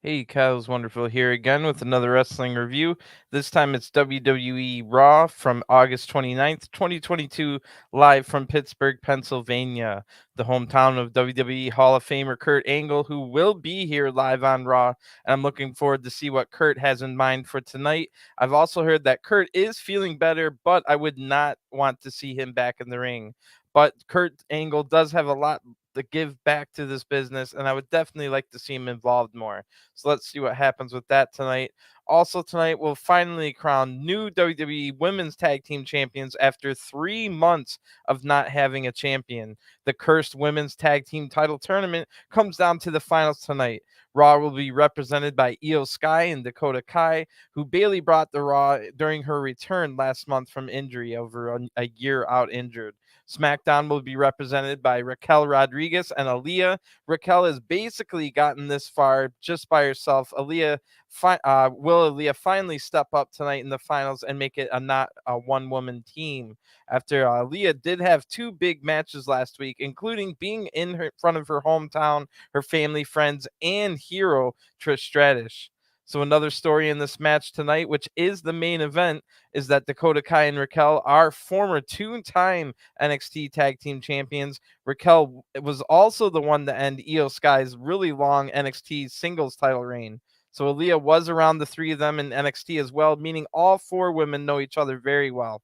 Hey, Kyle's Wonderful here again with another wrestling review. This time it's WWE Raw from August 29th, 2022, live from Pittsburgh, Pennsylvania, the hometown of WWE Hall of Famer Kurt Angle, who will be here live on Raw. And I'm looking forward to see what Kurt has in mind for tonight. I've also heard that Kurt is feeling better, but I would not want to see him back in the ring. But Kurt Angle does have a lot to give back to this business, and I would definitely like to see him involved more. So let's see what happens with that tonight. Also tonight, we'll finally crown new WWE Women's Tag Team Champions after 3 months of not having a champion. The cursed Women's Tag Team Title Tournament comes down to the finals tonight. Raw will be represented by Io Sky and Dakota Kai, who Bailey brought the Raw during her return last month from injury, over a year out injured. SmackDown will be represented by Raquel Rodriguez and Aliyah. Raquel has basically gotten this far just by herself. Will Aliyah finally step up tonight in the finals and make it not a one-woman team? After Aliyah did have two big matches last week, including being in front of her hometown, her family, friends, and hero Trish Stratus. So another story in this match tonight, which is the main event, is that Dakota Kai and Raquel are former two-time NXT Tag Team Champions. Raquel was also the one to end Io Sky's really long NXT singles title reign. So Aliyah was around the three of them in NXT as well, meaning all four women know each other very well.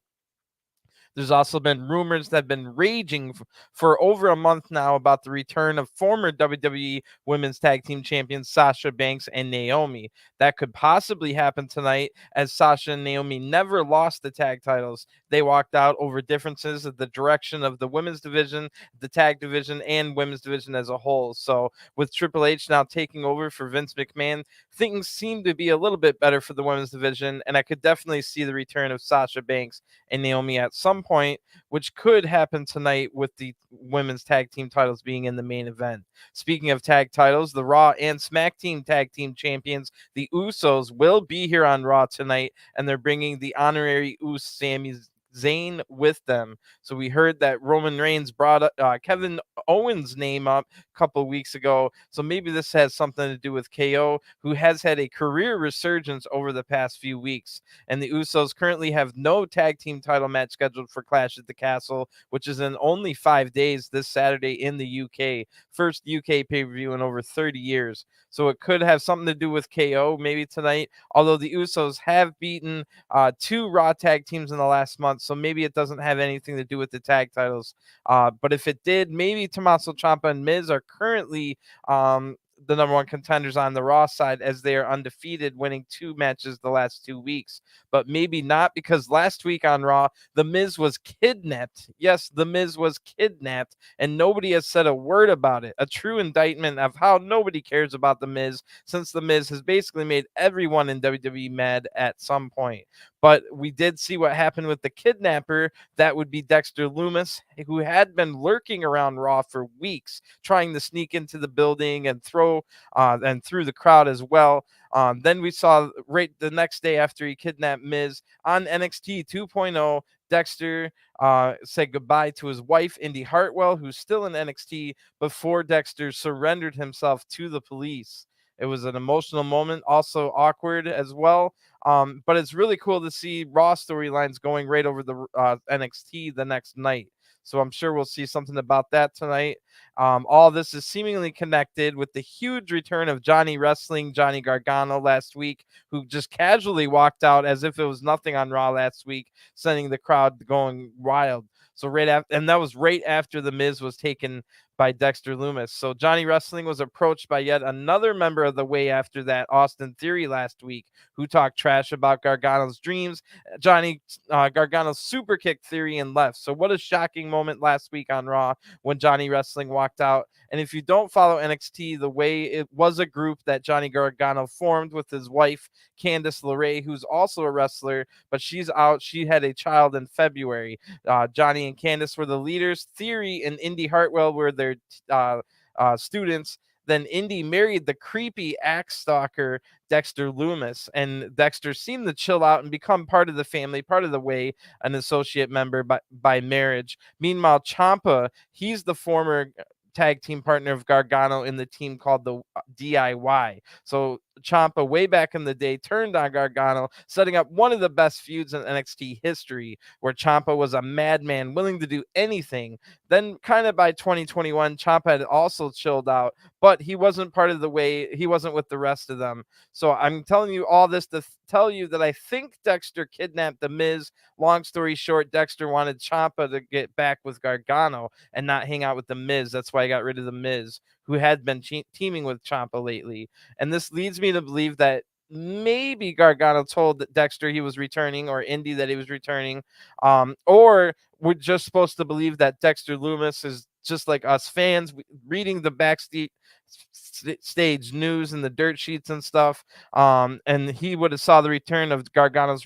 There's also been rumors that have been raging for over a month now about the return of former WWE Women's Tag Team Champions Sasha Banks and Naomi. That could possibly happen tonight, as Sasha and Naomi never lost the tag titles. They walked out over differences of the direction of the women's division, the tag division, and women's division as a whole. So with Triple H now taking over for Vince McMahon, things seem to be a little bit better for the women's division, and I could definitely see the return of Sasha Banks and Naomi at some point, which could happen tonight with the women's tag team titles being in the main event. Speaking of tag titles, the Raw and Smack Team tag team champions, the Usos, will be here on Raw tonight, and they're bringing the honorary Sami Zayn with them. So we heard that Roman Reigns brought Kevin Owens' name up a couple weeks ago. So maybe this has something to do with KO, who has had a career resurgence over the past few weeks. And the Usos currently have no tag team title match scheduled for Clash at the Castle, which is in only 5 days this Saturday in the UK. First UK pay-per-view in over 30 years. So it could have something to do with KO maybe tonight, although the Usos have beaten two Raw tag teams in the last month, so maybe it doesn't have anything to do with the tag titles. But if it did, maybe Tommaso Ciampa and Miz are currently the number one contenders on the Raw side, as they are undefeated, winning two matches the last 2 weeks. But maybe not, because last week on Raw, The Miz was kidnapped. Yes, The Miz was kidnapped, and nobody has said a word about it. A true indictment of how nobody cares about The Miz, since The Miz has basically made everyone in WWE mad at some point. But we did see what happened with the kidnapper. That would be Dexter Lumis, who had been lurking around Raw for weeks, trying to sneak into the building and throw and through the crowd as well. Then we saw right the next day after he kidnapped Miz on NXT 2.0, Dexter said goodbye to his wife, Indy Hartwell, who's still in NXT, before Dexter surrendered himself to the police. It was an emotional moment, also awkward as well. But it's really cool to see Raw storylines going right over the NXT the next night. So I'm sure we'll see something about that tonight. All this is seemingly connected with the huge return of Johnny Wrestling, Johnny Gargano, last week, who just casually walked out as if it was nothing on Raw last week, sending the crowd going wild. So right after, and that was right after The Miz was taken by Dexter Lumis. So Johnny Wrestling was approached by yet another member of the Way after that, Austin Theory, last week, who talked trash about Gargano's dreams. Johnny Gargano super kicked Theory and left. So what a shocking moment last week on Raw when Johnny Wrestling walked out. And if you don't follow NXT, The Way, it was a group that Johnny Gargano formed with his wife, Candice LeRae, who's also a wrestler, but she's out. She had a child in February. Johnny and Candice were the leaders. Theory and Indy Hartwell were their students. Then Indy married the creepy axe stalker Dexter Lumis, and Dexter seemed to chill out and become part of the family, part of the Way, an associate member by marriage. Meanwhile, Ciampa, he's the former tag team partner of Gargano in the team called the DIY. So Ciampa, way back in the day, turned on Gargano, setting up one of the best feuds in NXT history, where Ciampa was a madman willing to do anything. Then, kind of by 2021, Ciampa had also chilled out, but he wasn't part of the way, he wasn't with the rest of them. So I'm telling you all this to tell you that I think Dexter kidnapped The Miz. Long story short, Dexter wanted Ciampa to get back with Gargano and not hang out with The Miz. That's why I got rid of The Miz, who had been teaming with Ciampa lately. And this leads me to believe that maybe Gargano told Dexter he was returning, or Indy that he was returning, or we're just supposed to believe that Dexter Lumis is just like us fans, reading the backstage news and the dirt sheets and stuff, and he would have saw the return of Gargano's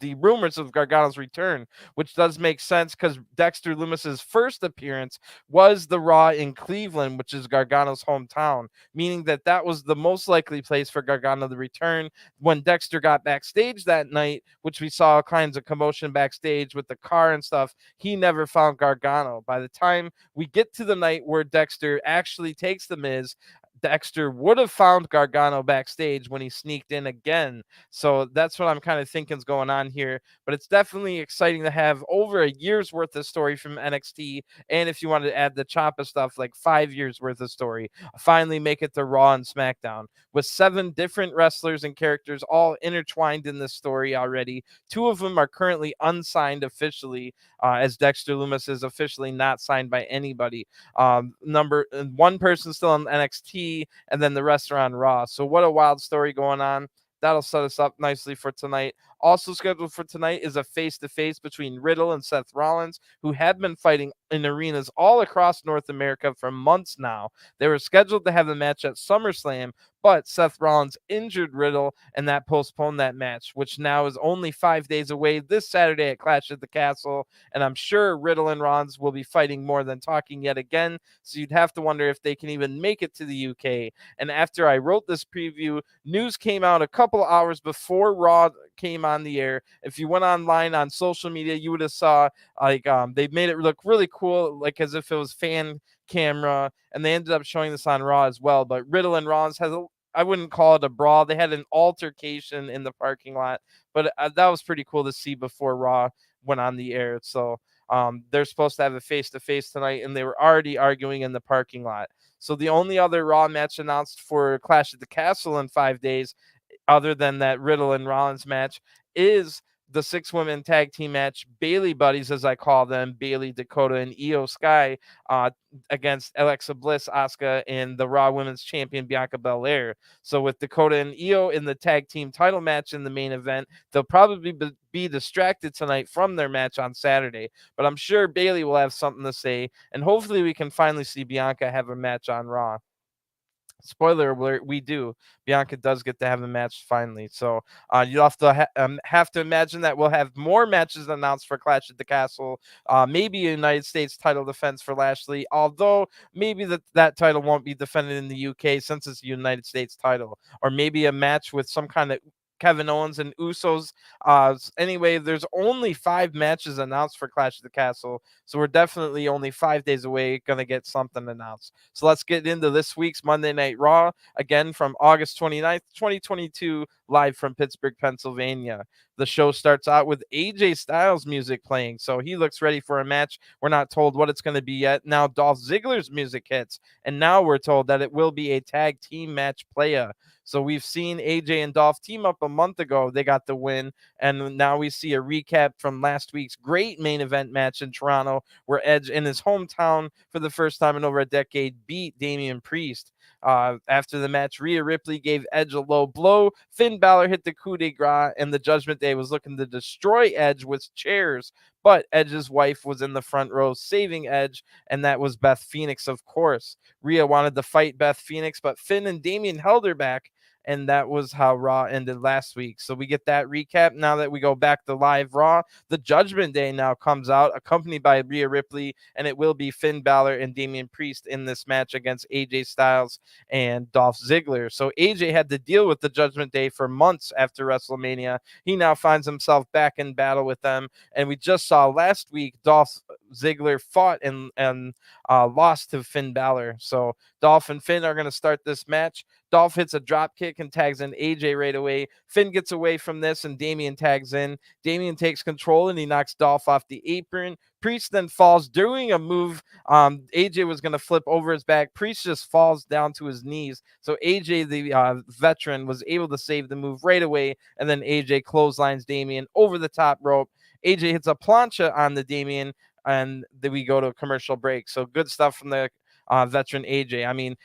the rumors of Gargano's return, which does make sense because Dexter Lumis's first appearance was the Raw in Cleveland, which is Gargano's hometown, meaning that that was the most likely place for Gargano to return. When Dexter got backstage that night, which we saw all kinds of commotion backstage with the car and stuff, he never found Gargano. By the time we get to the night where Dexter actually takes The Miz, Dexter would have found Gargano backstage when he sneaked in again. So that's what I'm kind of thinking is going on here. But it's definitely exciting to have over a year's worth of story from NXT. And if you wanted to add the Ciampa stuff, like 5 years worth of story, finally make it to Raw and SmackDown with 7 different wrestlers and characters all intertwined in this story already. 2 of them are currently unsigned officially, as Dexter Lumis is officially not signed by anybody. One person still on NXT, and then the rest are on Raw. So what a wild story going on. That'll set us up nicely for tonight. Also scheduled for tonight is a face-to-face between Riddle and Seth Rollins, who have been fighting in arenas all across North America for months now. They were scheduled to have the match at SummerSlam, but Seth Rollins injured Riddle, and that postponed that match, which now is only 5 days away this Saturday at Clash at the Castle. And I'm sure Riddle and Rollins will be fighting more than talking yet again. So you'd have to wonder if they can even make it to the UK. And after I wrote this preview, news came out a couple hours before Raw came on the air. If you went online on social media, you would have saw they made it look really cool, like as if it was fan camera, and they ended up showing this on Raw as well. But Riddle and Rollins has I wouldn't call it a brawl. They had an altercation in the parking lot, but that was pretty cool to see before Raw went on the air. So they're supposed to have a face-to-face tonight, and they were already arguing in the parking lot. So the only other Raw match announced for Clash at the Castle in 5 days, other than that Riddle and Rollins match, is the 6-women tag team match, Bailey Buddies, as I call them, Bailey, Dakota, and Io Sky, against Alexa Bliss, Asuka, and the Raw Women's Champion, Bianca Belair. So with Dakota and Io in the tag team title match in the main event, they'll probably be distracted tonight from their match on Saturday. But I'm sure Bailey will have something to say, and hopefully we can finally see Bianca have a match on Raw. Spoiler alert, we do. Bianca does get to have a match finally. So you'll have to have to imagine that we'll have more matches announced for Clash at the Castle. Maybe a United States title defense for Lashley, although maybe that title won't be defended in the UK since it's a United States title. Or maybe a match with some kind of Kevin Owens and Usos. Anyway, there's only 5 matches announced for Clash of the Castle, so we're definitely only 5 days away going to get something announced. So let's get into this week's Monday Night Raw, again from August 29th, 2022, live from Pittsburgh, Pennsylvania. The show starts out with AJ Styles music playing, so he looks ready for a match. We're not told what it's going to be yet. Now Dolph Ziggler's music hits, and now we're told that it will be a tag team match playa. So we've seen AJ and Dolph team up a month ago. They got the win. And now we see a recap from last week's great main event match in Toronto, where Edge, in his hometown for the first time in over a decade, beat Damian Priest. After the match, Rhea Ripley gave Edge a low blow. Finn Balor hit the coup de grace, and the Judgment Day was looking to destroy Edge with chairs. But Edge's wife was in the front row saving Edge, and that was Beth Phoenix, of course. Rhea wanted to fight Beth Phoenix, but Finn and Damian held her back, and that was how Raw ended last week. So we get that recap. Now that we go back to live Raw, the Judgment Day now comes out, accompanied by Rhea Ripley, and it will be Finn Balor and Damian Priest in this match against AJ Styles and Dolph Ziggler. So AJ had to deal with the Judgment Day for months after WrestleMania. He now finds himself back in battle with them, and we just saw last week Dolph Ziggler fought and lost to Finn Balor. So Dolph and Finn are going to start this match. Dolph hits a drop kick and tags in AJ right away. Finn gets away from this and Damian tags in. Damian takes control and he knocks Dolph off the apron. Priest then falls doing a move. AJ was going to flip over his back. Priest just falls down to his knees. So AJ, the veteran, was able to save the move right away. And then AJ clotheslines Damian over the top rope. AJ hits a plancha on the Damian, and then we go to a commercial break. So good stuff from the veteran AJ. I mean,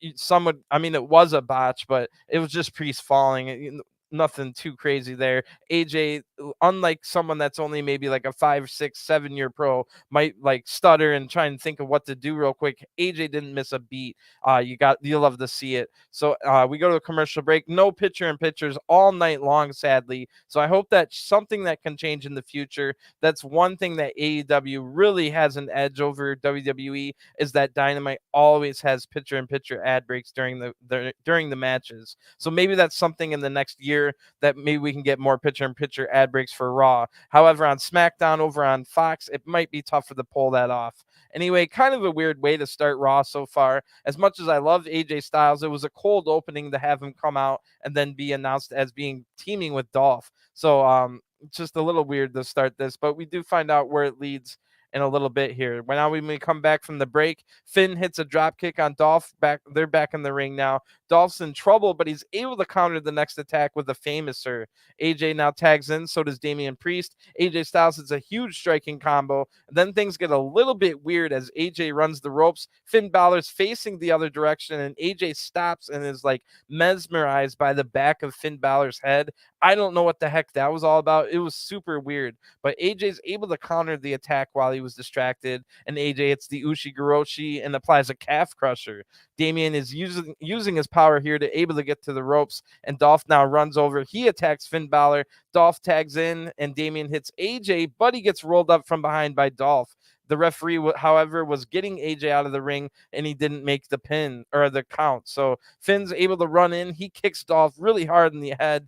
it was a botch, but it was just Priest falling. Nothing too crazy there. AJ, unlike someone that's only maybe like a 5, 6, 7 year pro, might like stutter and try and think of what to do real quick. AJ didn't miss a beat. You'll love to see it. So we go to a commercial break. No picture in pictures all night long, sadly. So I hope that's something that can change in the future. That's one thing that AEW really has an edge over WWE, is that Dynamite always has picture in picture ad breaks during the matches. So maybe that's something in the next year that maybe we can get more picture in picture ad breaks for Raw. However, on SmackDown over on Fox, it might be tougher to pull that off. Anyway, kind of a weird way to start Raw so far. As much as I love AJ Styles, it was a cold opening to have him come out and then be announced as being teaming with Dolph. So it's just a little weird to start this, but we do find out where it leads in a little bit here. When we come back from the break, Finn hits a drop kick on Dolph. They're back in the ring now. Dolph's in trouble, but he's able to counter the next attack with a famouser. AJ now tags in, so does Damian Priest. AJ Styles hits a huge striking combo. Then things get a little bit weird as AJ runs the ropes. Finn Balor's facing the other direction, and AJ stops and is like mesmerized by the back of Finn Balor's head. I don't know what the heck that was all about. It was super weird, but AJ's able to counter the attack while he was distracted, and AJ hits the Ushi and applies a calf crusher. Damian is using his power here to able to get to the ropes, and Dolph now runs over. He attacks Finn Balor. Dolph tags in, and Damian hits AJ, but he gets rolled up from behind by Dolph. The referee, however, was getting AJ out of the ring, and he didn't make the pin or the count. So Finn's able to run in. He kicks Dolph really hard in the head.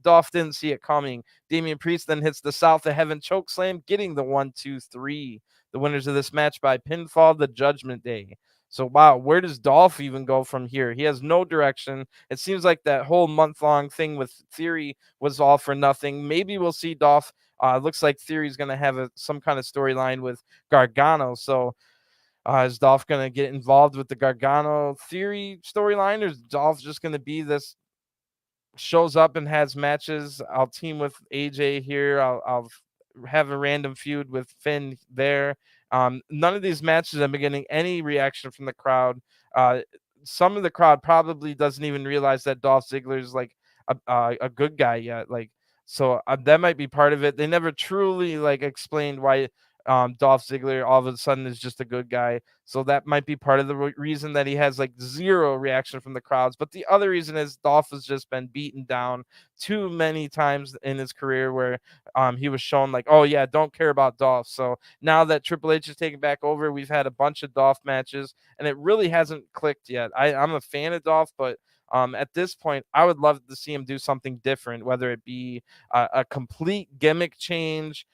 Dolph didn't see it coming. Damian Priest then hits the South of Heaven choke slam, getting the 1, 2, 3. The winners of this match by pinfall, the Judgment Day. So, wow, where does Dolph even go from here? He has no direction. It seems like that whole month-long thing with Theory was all for nothing. Maybe we'll see Dolph. Looks like Theory's going to have some kind of storyline with Gargano. So, is Dolph going to get involved with the Gargano Theory storyline, or is Dolph just going to be this shows up and has matches? I'll team with AJ here. I'll have a random feud with Finn there. None of these matches I'm getting any reaction from the crowd. Some of the crowd probably doesn't even realize that Dolph Ziggler is like a good guy yet. So that might be part of it. They never truly explained why Dolph Ziggler all of a sudden is just a good guy. So that might be part of the reason that he has zero reaction from the crowds. But the other reason is Dolph has just been beaten down too many times in his career where he was shown oh yeah, don't care about Dolph. So now that Triple H is taking back over, we've had a bunch of Dolph matches and it really hasn't clicked yet. I'm a fan of Dolph, but at this point, I would love to see him do something different, whether it be a complete gimmick change,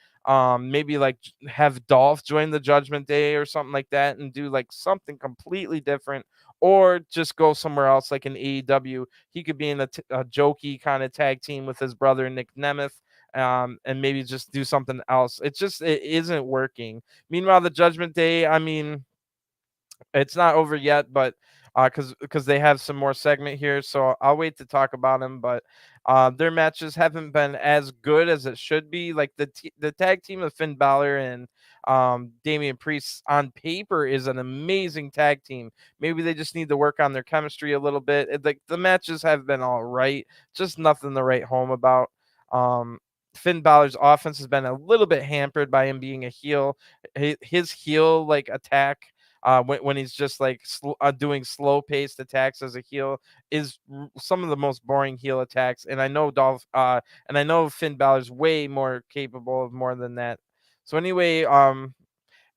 maybe have Dolph join the Judgment Day or something like that and do something completely different, or just go somewhere else like in AEW. He could be in a jokey kind of tag team with his brother Nick Nemeth, and maybe just do something else. It isn't working. Meanwhile, the Judgment Day, I mean, it's not over yet, but because they have some more segment here, so I'll wait to talk about them. But their matches haven't been as good as it should be. Like the tag team of Finn Balor and Damian Priest on paper is an amazing tag team. Maybe they just need to work on their chemistry a little bit. The matches have been all right, just nothing to write home about. Finn Balor's offense has been a little bit hampered by him being a heel. His heel attack, when he's just doing slow paced attacks as a heel, is some of the most boring heel attacks. And I know Finn Balor's way more capable of more than that. So anyway,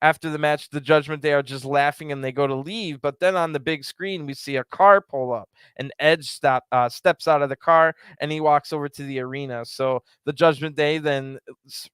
After the match, the Judgment Day are just laughing and they go to leave. But then on the big screen, we see a car pull up, and Edge steps out of the car and he walks over to the arena. So the Judgment Day then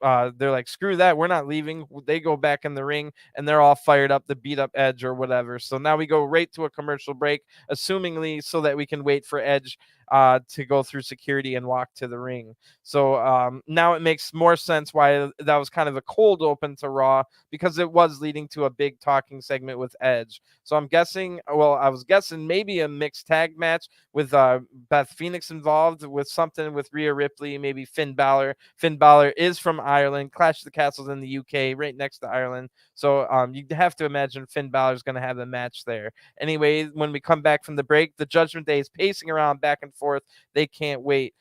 they're like, screw that, we're not leaving. They go back in the ring and they're all fired up to beat up Edge or whatever. So now we go right to a commercial break, assumingly so that we can wait for Edge to go through security and walk to the ring. So now it makes more sense why that was kind of a cold open to Raw, because it was leading to a big talking segment with Edge. So I'm guessing, well, I was guessing maybe a mixed tag match with Beth Phoenix involved, with something with Rhea Ripley, maybe Finn Balor. Finn Balor is from Ireland. Clash of the Castles in the UK, right next to Ireland. So you'd have to imagine Finn Balor is going to have a match there. Anyway, when we come back from the break, the Judgment Day is pacing around back and forth. They can't wait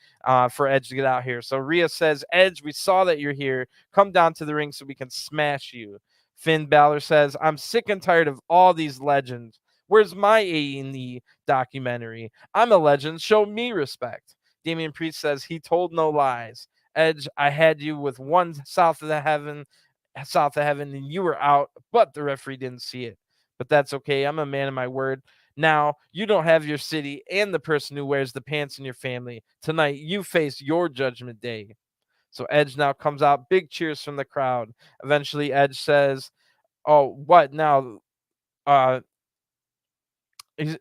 for Edge to get out here. So Rhea says, Edge, we saw that you're here. Come down to the ring so we can smash you. Finn Balor says, I'm sick and tired of all these legends. Where's my A&E documentary? I'm a legend. Show me respect. Damian Priest says, he told no lies. Edge, I had you with one south of heaven, and you were out, but the referee didn't see it. But that's okay. I'm a man of my word. Now, you don't have your city and the person who wears the pants in your family. Tonight, you face your Judgment Day. So Edge now comes out. Big cheers from the crowd. Eventually, Edge says, oh, what now?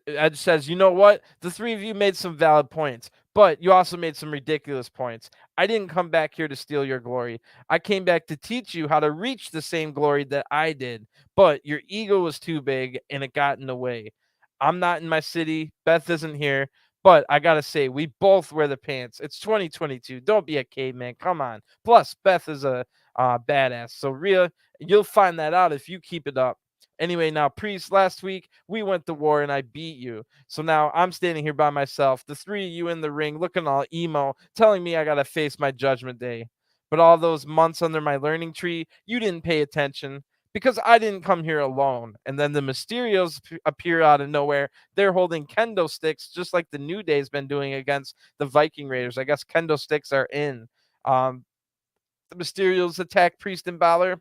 Edge says, you know what? The three of you made some valid points, but you also made some ridiculous points. I didn't come back here to steal your glory. I came back to teach you how to reach the same glory that I did, but your ego was too big and it got in the way. I'm not in my city. Beth isn't here. But I got to say, we both wear the pants. It's 2022. Don't be a caveman. Come on. Plus, Beth is a badass. So, Rhea, you'll find that out if you keep it up. Anyway, now, Priest, last week we went to war and I beat you. So now I'm standing here by myself, the three of you in the ring looking all emo, telling me I got to face my Judgment Day. But all those months under my learning tree, you didn't pay attention because I didn't come here alone. And then the Mysterios appear out of nowhere. They're holding kendo sticks, just like the New Day's been doing against the Viking Raiders. I guess kendo sticks are in. The Mysterios attack Priest and Balor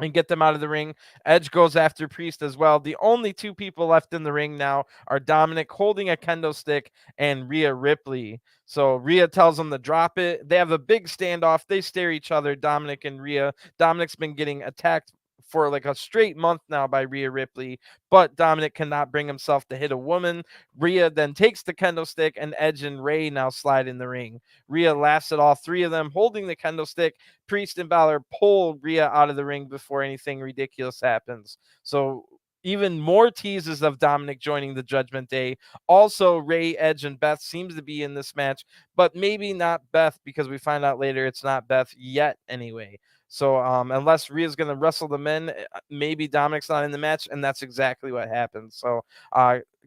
and get them out of the ring. Edge goes after Priest as well. The only two people left in the ring now are Dominic holding a kendo stick and Rhea Ripley. So Rhea tells them to drop it. They have a big standoff. They stare each other, Dominic and Rhea. Dominic's been getting attacked for like a straight month now by Rhea Ripley, but Dominic cannot bring himself to hit a woman. Rhea then takes the kendo stick, and Edge and Ray now slide in the ring. Rhea laughs at all three of them holding the kendo stick. Priest and Balor pull Rhea out of the ring before anything ridiculous happens. So even more teases of Dominic joining the Judgment Day. Also, Ray, Edge, and Beth seems to be in this match, but maybe not Beth, because we find out later it's not Beth yet anyway. So unless Rhea's going to wrestle the men, maybe Dominic's not in the match, and that's exactly what happens. So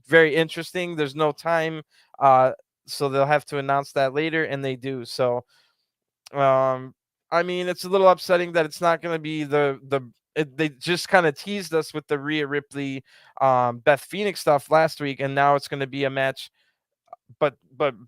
very interesting. There's no time, so they'll have to announce that later, and they do. So I mean, it's a little upsetting that it's not going to be they just kind of teased us with the Rhea Ripley, Beth Phoenix stuff last week, and now it's going to be a match, but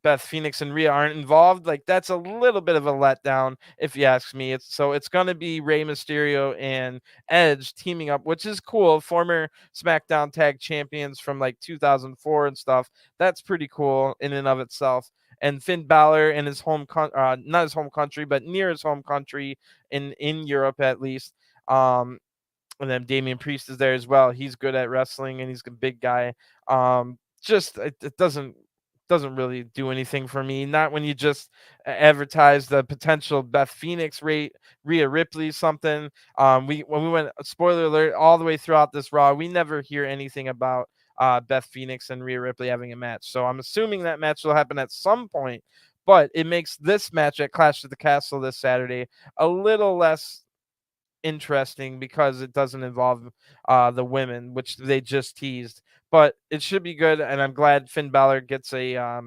Beth Phoenix and Rhea aren't involved. Like, that's a little bit of a letdown, if you ask me. It's going to be Rey Mysterio and Edge teaming up, which is cool. Former SmackDown Tag Champions from like 2004 and stuff. That's pretty cool in and of itself. And Finn Balor in his not his home country, but near his home country in Europe at least. And then Damian Priest is there as well. He's good at wrestling and he's a big guy. Just it doesn't really do anything for me. Not when you just advertise the potential Beth Phoenix Rhea Ripley something. When we went, spoiler alert, all the way throughout this Raw, we never hear anything about Beth Phoenix and Rhea Ripley having a match. So I'm assuming that match will happen at some point, but it makes this match at Clash of the Castle this Saturday a little less interesting because it doesn't involve the women, which they just teased. But it should be good, and I'm glad Finn Balor gets a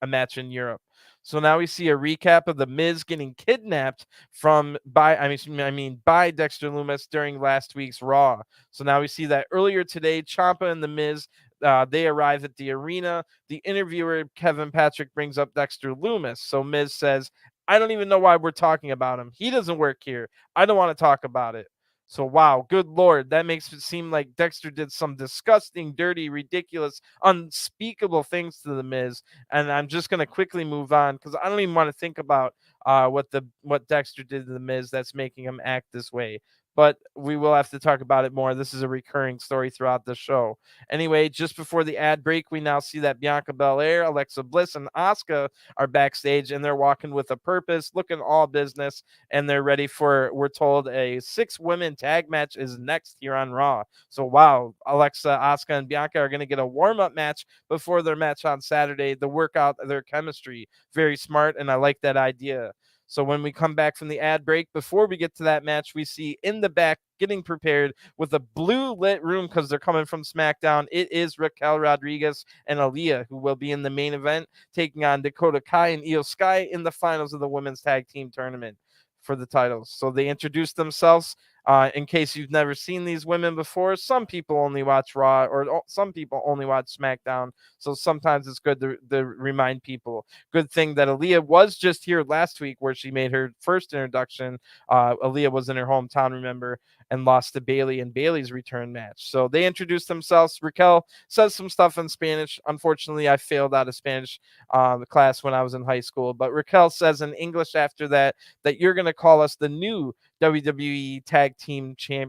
match in Europe. So now we see a recap of the Miz getting kidnapped by Dexter Lumis during last week's Raw. So now we see that earlier today, Ciampa and the Miz, they arrive at the arena. The interviewer Kevin Patrick brings up Dexter Lumis. So Miz says, I don't even know why we're talking about him. He doesn't work here. I don't want to talk about it. So, wow, good Lord, that makes it seem like Dexter did some disgusting, dirty, ridiculous, unspeakable things to The Miz. And I'm just going to quickly move on because I don't even want to think about what Dexter did to The Miz that's making him act this way. But we will have to talk about it more. This is a recurring story throughout the show. Anyway, just before the ad break, we now see that Bianca Belair, Alexa Bliss, and Asuka are backstage, and they're walking with a purpose, looking all business, and they're ready for, we're told, a 6-women tag match is next here on Raw. So, wow, Alexa, Asuka, and Bianca are going to get a warm-up match before their match on Saturday to work out their chemistry. Very smart, and I like that idea. So when we come back from the ad break, before we get to that match, we see in the back getting prepared with a blue lit room because they're coming from SmackDown. It is Raquel Rodriguez and Aliyah who will be in the main event, taking on Dakota Kai and Io Sky in the finals of the women's tag team tournament for the titles. So they introduced themselves. In case you've never seen these women before, some people only watch Raw or some people only watch SmackDown. So sometimes it's good to remind people. Good thing that Aliyah was just here last week where she made her first introduction. Aliyah was in her hometown, remember, and lost to Bayley in Bayley's return match. So they introduced themselves. Raquel says some stuff in Spanish. Unfortunately, I failed out of Spanish class when I was in high school. But Raquel says in English after that you're going to call us the new WWE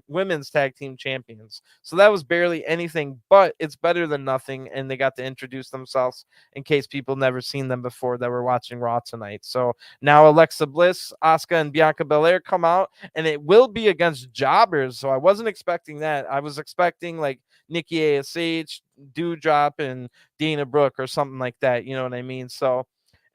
women's tag team champions. So that was barely anything, but it's better than nothing. And they got to introduce themselves in case people never seen them before that were watching Raw tonight. So now Alexa Bliss, Asuka, and Bianca Belair come out, and it will be against jobbers. So I wasn't expecting that. I was expecting like Nikki ASH, Dewdrop, and Dana Brooke or something like that. You know what I mean? So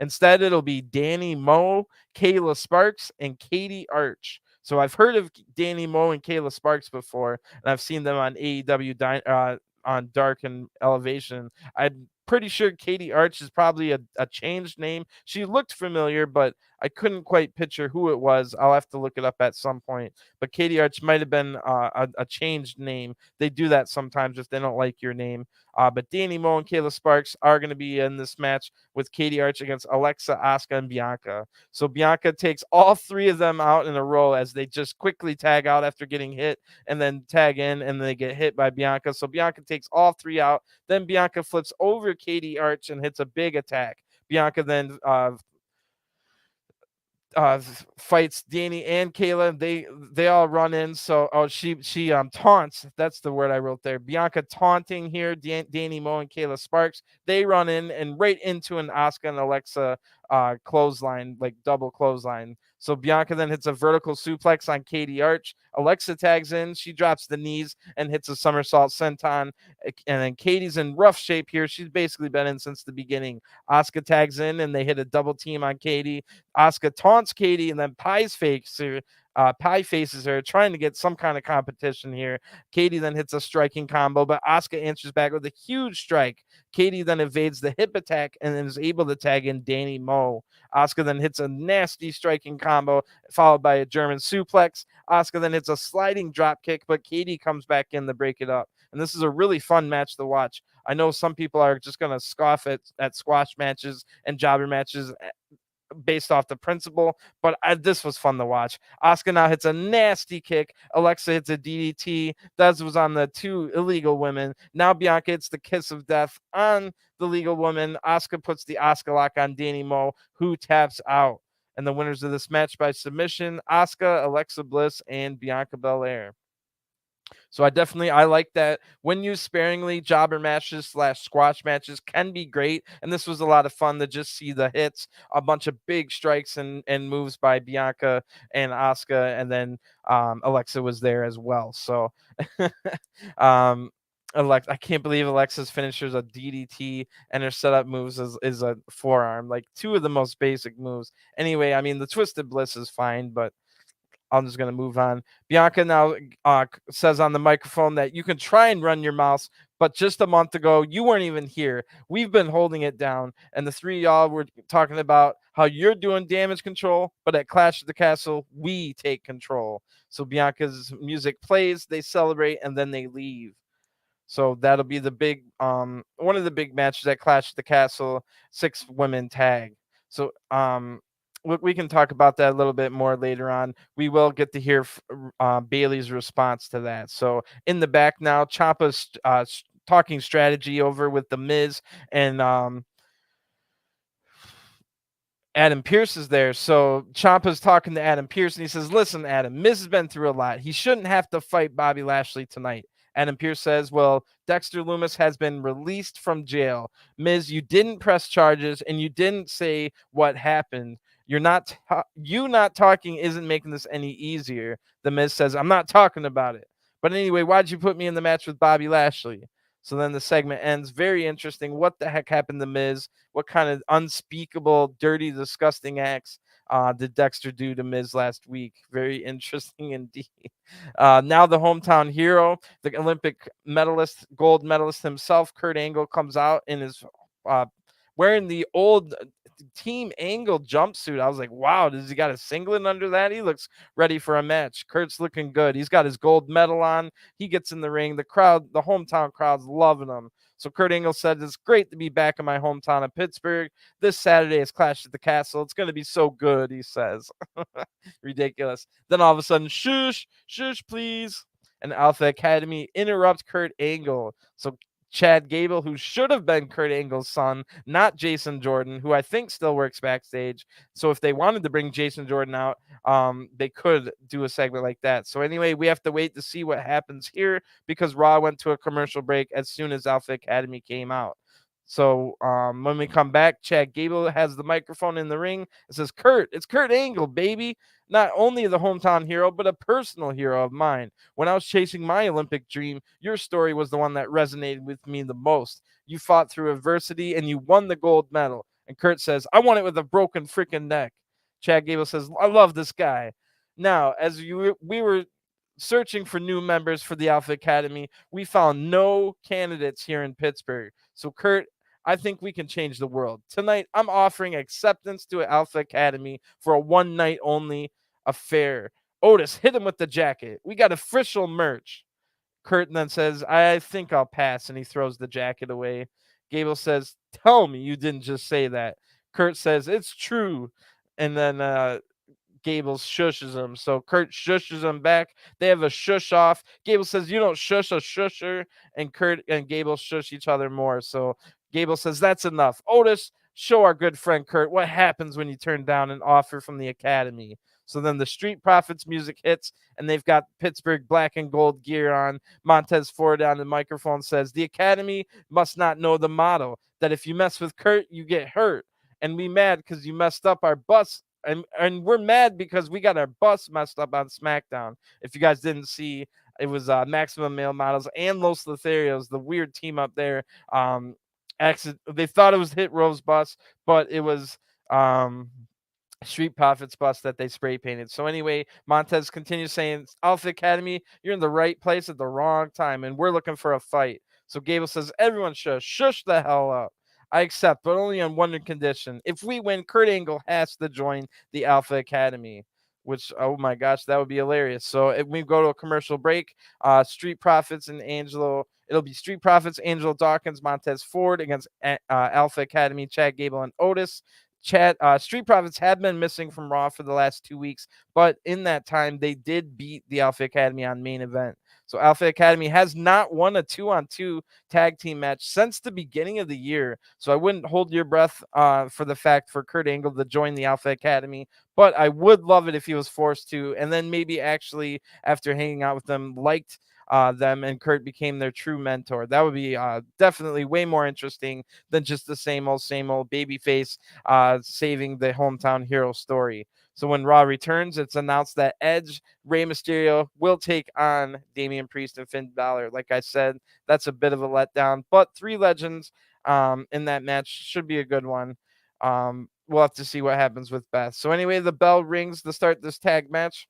instead, it'll be Danny Moe, Kayla Sparks, and Katie Arch. So I've heard of Danny Moe and Kayla Sparks before, and I've seen them on AEW on Dark and Elevation. I'm pretty sure Katie Arch is probably a changed name. She looked familiar, but I couldn't quite picture who it was. I'll have to look it up at some point. But Katie Arch might have been a changed name. They do that sometimes if they don't like your name. But Danny Moe and Kayla Sparks are going to be in this match with Katie Arch against Alexa, Asuka, and Bianca. So Bianca takes all 3 of them out in a row as they just quickly tag out after getting hit and then tag in, and they get hit by Bianca. So Bianca takes all 3 out. Then Bianca flips over Katie Arch and hits a big attack. Bianca then fights Danny and Kayla. They all run in. So she taunts. That's the word I wrote there. Bianca taunting here. Danny Moe and Kayla Sparks. They run in and right into an Asuka and Alexa clothesline, like double clothesline. So Bianca then hits a vertical suplex on Katie Arch. Alexa tags in. She drops the knees and hits a somersault senton. And then Katie's in rough shape here. She's basically been in since the beginning. Asuka tags in and they hit a double team on Katie. Asuka taunts Katie and then Pie faces her, trying to get some kind of competition here. Katie then hits a striking combo, but Asuka answers back with a huge strike. Katie then evades the hip attack and then is able to tag in Danny Moe. Asuka then hits a nasty striking combo, followed by a German suplex. Asuka then hits a sliding drop kick, but Katie comes back in to break it up. And this is a really fun match to watch. I know some people are just going to scoff at squash matches and jobber matches based off the principle, but this was fun to watch. Asuka now hits a nasty kick. Alexa hits a DDT. That was on the 2 illegal women. Now Bianca hits the kiss of death on the legal woman. Asuka puts the Asuka lock on Danny Moe, who taps out. And the winners of this match by submission, Asuka, Alexa Bliss, and Bianca Belair. So I like that. When used sparingly, jobber matches / squash matches can be great. And this was a lot of fun to just see the hits, a bunch of big strikes and moves by Bianca and Asuka. And then Alexa was there as well. So I can't believe Alexa's finisher's a DDT and her setup moves is a forearm. Like 2 of the most basic moves. Anyway, I mean, the Twisted Bliss is fine, but I'm just going to move on. Bianca now says on the microphone that you can try and run your mouth, but just a month ago, you weren't even here. We've been holding it down. And the 3 of y'all were talking about how you're doing damage control, but at Clash of the Castle, we take control. So Bianca's music plays, they celebrate, and then they leave. So that'll be the big, one of the big matches at Clash of the Castle, 6 women tag. So, we can talk about that a little bit more later on. We will get to hear Bailey's response to that. So in the back now, Ciampa's talking strategy over with the Miz, and Adam Pearce is there. So Ciampa's talking to Adam Pearce, and he says, "Listen, Adam, Miz has been through a lot. He shouldn't have to fight Bobby Lashley tonight." Adam Pearce says, "Well, Dexter Lumis has been released from jail. Miz, you didn't press charges, and you didn't say what happened. You not talking isn't making this any easier." The Miz says, "I'm not talking about it. But anyway, why'd you put me in the match with Bobby Lashley?" So then the segment ends. Very interesting. What the heck happened to Miz? What kind of unspeakable, dirty, disgusting acts did Dexter do to Miz last week? Very interesting indeed. Now the hometown hero, the Olympic medalist, gold medalist himself, Kurt Angle, comes out in his wearing the old Team Angle jumpsuit. I was like, wow, does he got a singlet under that? He looks ready for a match. Kurt's looking good. He's got his gold medal on. He gets in the ring. The crowd, the hometown crowd's loving him. So Kurt Angle said, "It's great to be back in my hometown of Pittsburgh. This Saturday is Clash at the Castle. It's going to be so good," he says. Ridiculous. Then all of a sudden, shush, please. And Alpha Academy interrupts Kurt Angle. So Chad Gable, who should have been Kurt Angle's son, not Jason Jordan, who I think still works backstage. So if they wanted to bring Jason Jordan out, they could do a segment like that. So anyway, we have to wait to see what happens here because Raw went to a commercial break as soon as Alpha Academy came out. So when we come back, Chad Gable has the microphone in the ring. It says, "Kurt, it's Kurt Angle, baby. Not only the hometown hero, but a personal hero of mine. When I was chasing my Olympic dream, your story was the one that resonated with me the most. You fought through adversity and you won the gold medal." And Kurt says, "I won it with a broken freaking neck." Chad Gable says, "I love this guy." Now, as we were searching for new members for the Alpha Academy, we found no candidates here in Pittsburgh. So, Kurt, I think we can change the world. Tonight, I'm offering acceptance to Alpha Academy for a one night only affair. Otis, hit him with the jacket. We got official merch. Kurt then says, "I think I'll pass," and he throws the jacket away. Gable says, "Tell me you didn't just say that." Kurt says, "It's true." And then Gable shushes him. So Kurt shushes him back. They have a shush off. Gable says, "You don't shush a shusher." And Kurt and Gable shush each other more. So Gable says, "That's enough. Otis, show our good friend Kurt what happens when you turn down an offer from the Academy." So then the Street Profits music hits, and they've got Pittsburgh black and gold gear on. Montez Ford on the microphone says, "The Academy must not know the motto that if you mess with Kurt, you get hurt. And we mad because you messed up our bus. And we're mad because we got our bus messed up on SmackDown. If you guys didn't see, it was Maximum Male Models and Los Lotharios, the weird team up there. They thought it was Hit Row's bus, but it was Street Profits bus that they spray painted. So anyway, Montez continues saying, "Alpha Academy, you're in the right place at the wrong time, and we're looking for a fight." So Gable says, "Everyone shush the hell up. I accept, but only on one condition. If we win, Kurt Angle has to join the Alpha Academy." Which, oh my gosh, that would be hilarious. So if we go to a commercial break, Street Profits and it'll be Street Profits, Angelo Dawkins, Montez Ford against Alpha Academy, Chad Gable, and Otis. Street Profits have been missing from Raw for the last 2 weeks, but in that time, they did beat the Alpha Academy on main event. So Alpha Academy has not won a 2-on-2 tag team match since the beginning of the year. So I wouldn't hold your breath for the fact for Kurt Angle to join the Alpha Academy, but I would love it if he was forced to, and then maybe actually after hanging out with them, liked them and Kurt became their true mentor. That would be definitely way more interesting than just the same old babyface saving the hometown hero story. So when Raw returns, it's announced that Edge, Rey Mysterio will take on Damian Priest and Finn Balor. Like I said, that's a bit of a letdown, but three legends in that match should be a good one. We'll have to see what happens with Beth. So anyway, the bell rings to start this tag match.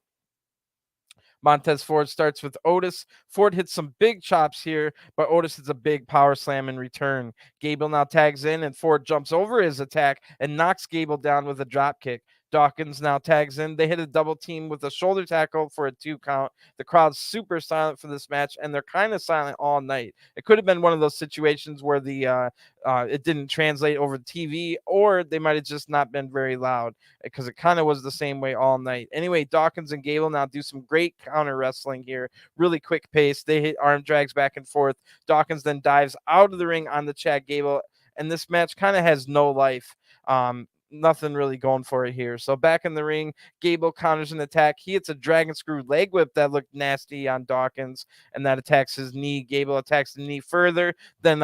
Montez Ford starts with Otis. Ford hits some big chops here, but Otis hits a big power slam in return. Gable now tags in, and Ford jumps over his attack and knocks Gable down with a drop kick. Dawkins now tags in. They hit a double team with a shoulder tackle for a 2 count. The crowd's super silent for this match, and they're kind of silent all night. It could have been one of those situations where it didn't translate over TV, or they might have just not been very loud, because it kind of was the same way all night. Anyway, Dawkins and Gable now do some great counter wrestling here. Really quick pace. They hit arm drags back and forth. Dawkins then dives out of the ring on the Chad Gable, and this match kind of has no life. Nothing really going for it here. So back in the ring, Gable counters an attack. He hits a dragon screw leg whip that looked nasty on Dawkins, and that attacks his knee. Gable attacks the knee further, then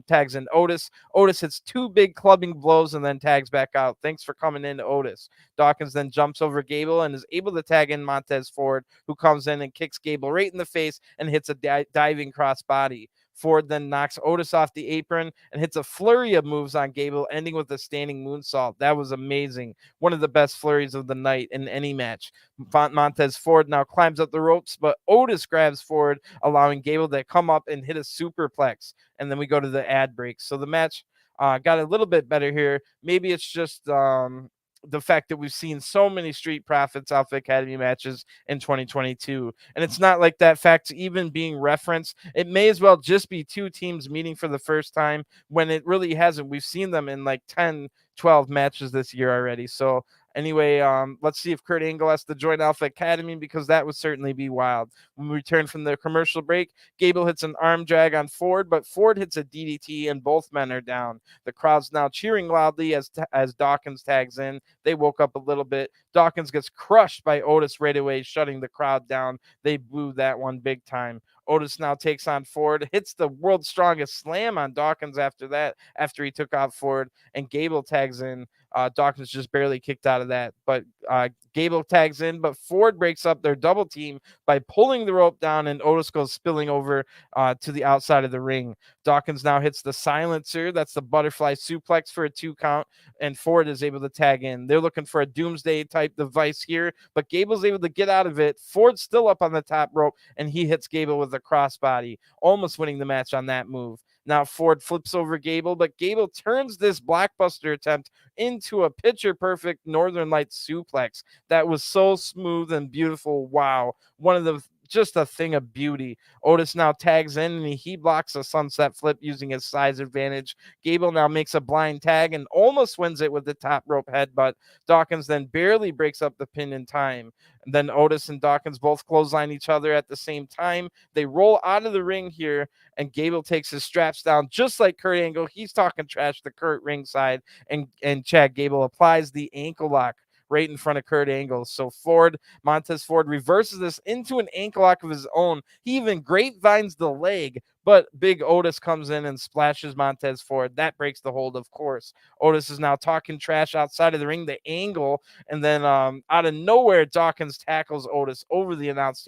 tags in Otis. Otis hits 2 big clubbing blows and then tags back out. Thanks for coming in, Otis. Dawkins then jumps over Gable and is able to tag in Montez Ford, who comes in and kicks Gable right in the face and hits a diving crossbody. Ford then knocks Otis off the apron and hits a flurry of moves on Gable, ending with a standing moonsault. That was amazing. One of the best flurries of the night in any match. Montez Ford now climbs up the ropes, but Otis grabs Ford, allowing Gable to come up and hit a superplex. And then we go to the ad break. So the match got a little bit better here. Maybe it's just the fact that we've seen so many Street Profits Alpha Academy matches in 2022. And it's not like that fact even being referenced. It may as well just be 2 teams meeting for the first time, when it really hasn't. We've seen them in like 10, 12 matches this year already. So anyway, let's see if Kurt Angle has to join Alpha Academy, because that would certainly be wild. When we return from the commercial break, Gable hits an arm drag on Ford, but Ford hits a DDT and both men are down. The crowd's now cheering loudly as Dawkins tags in. They woke up a little bit. Dawkins gets crushed by Otis right away, shutting the crowd down. They booed that one big time. Otis now takes on Ford, hits the world's strongest slam on Dawkins after that, after he took out Ford, and Gable tags in. Dawkins just barely kicked out of that, but Gable tags in, but Ford breaks up their double team by pulling the rope down, and Otis goes spilling over to the outside of the ring. Dawkins now hits the silencer. That's the butterfly suplex for a 2 count, and Ford is able to tag in. They're looking for a doomsday type device here, but Gable's able to get out of it. Ford's still up on the top rope, and he hits Gable with a crossbody, almost winning the match on that move. Now Ford flips over Gable, but Gable turns this blockbuster attempt into a picture-perfect Northern Lights suplex that was so smooth and beautiful. Wow. Just a thing of beauty. Otis now tags in and he blocks a sunset flip using his size advantage. Gable now makes a blind tag and almost wins it with the top rope headbutt. Dawkins then barely breaks up the pin in time. And then Otis and Dawkins both clothesline each other at the same time. They roll out of the ring here, and Gable takes his straps down just like Kurt Angle. He's talking trash to Kurt ringside, and Chad Gable applies the ankle lock right in front of Kurt Angle. So Montez Ford reverses this into an ankle lock of his own. He even grapevines the leg, but Big Otis comes in and splashes Montez Ford. That breaks the hold, of course. Otis is now talking trash outside of the ring, the angle, and then out of nowhere, Dawkins tackles Otis over the announce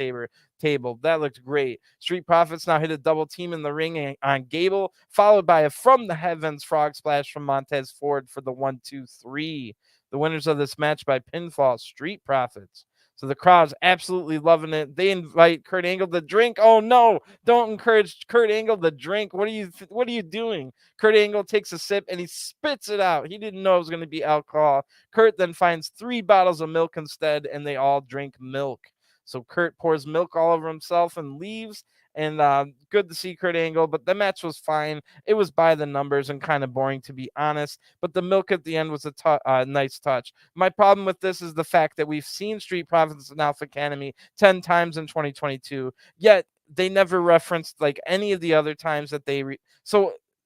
table. That looked great. Street Profits now hit a double team in the ring on Gable, followed by a from the heavens frog splash from Montez Ford for the 1-2-3. The winners of this match by pinfall, Street Profits. So the crowd's absolutely loving it. They invite Kurt Angle to drink. Oh no, don't encourage Kurt Angle to drink. What are you doing? Kurt Angle takes a sip and he spits it out. He didn't know it was going to be alcohol. Kurt then finds 3 bottles of milk instead, and they all drink milk. So Kurt pours milk all over himself and leaves. And good to see Kurt Angle, but the match was fine. It was by the numbers and kind of boring, to be honest. But the milk at the end was a nice touch. My problem with this is the fact that we've seen Street Profits and Alpha Academy 10 times in 2022, yet they never referenced like any of the other times that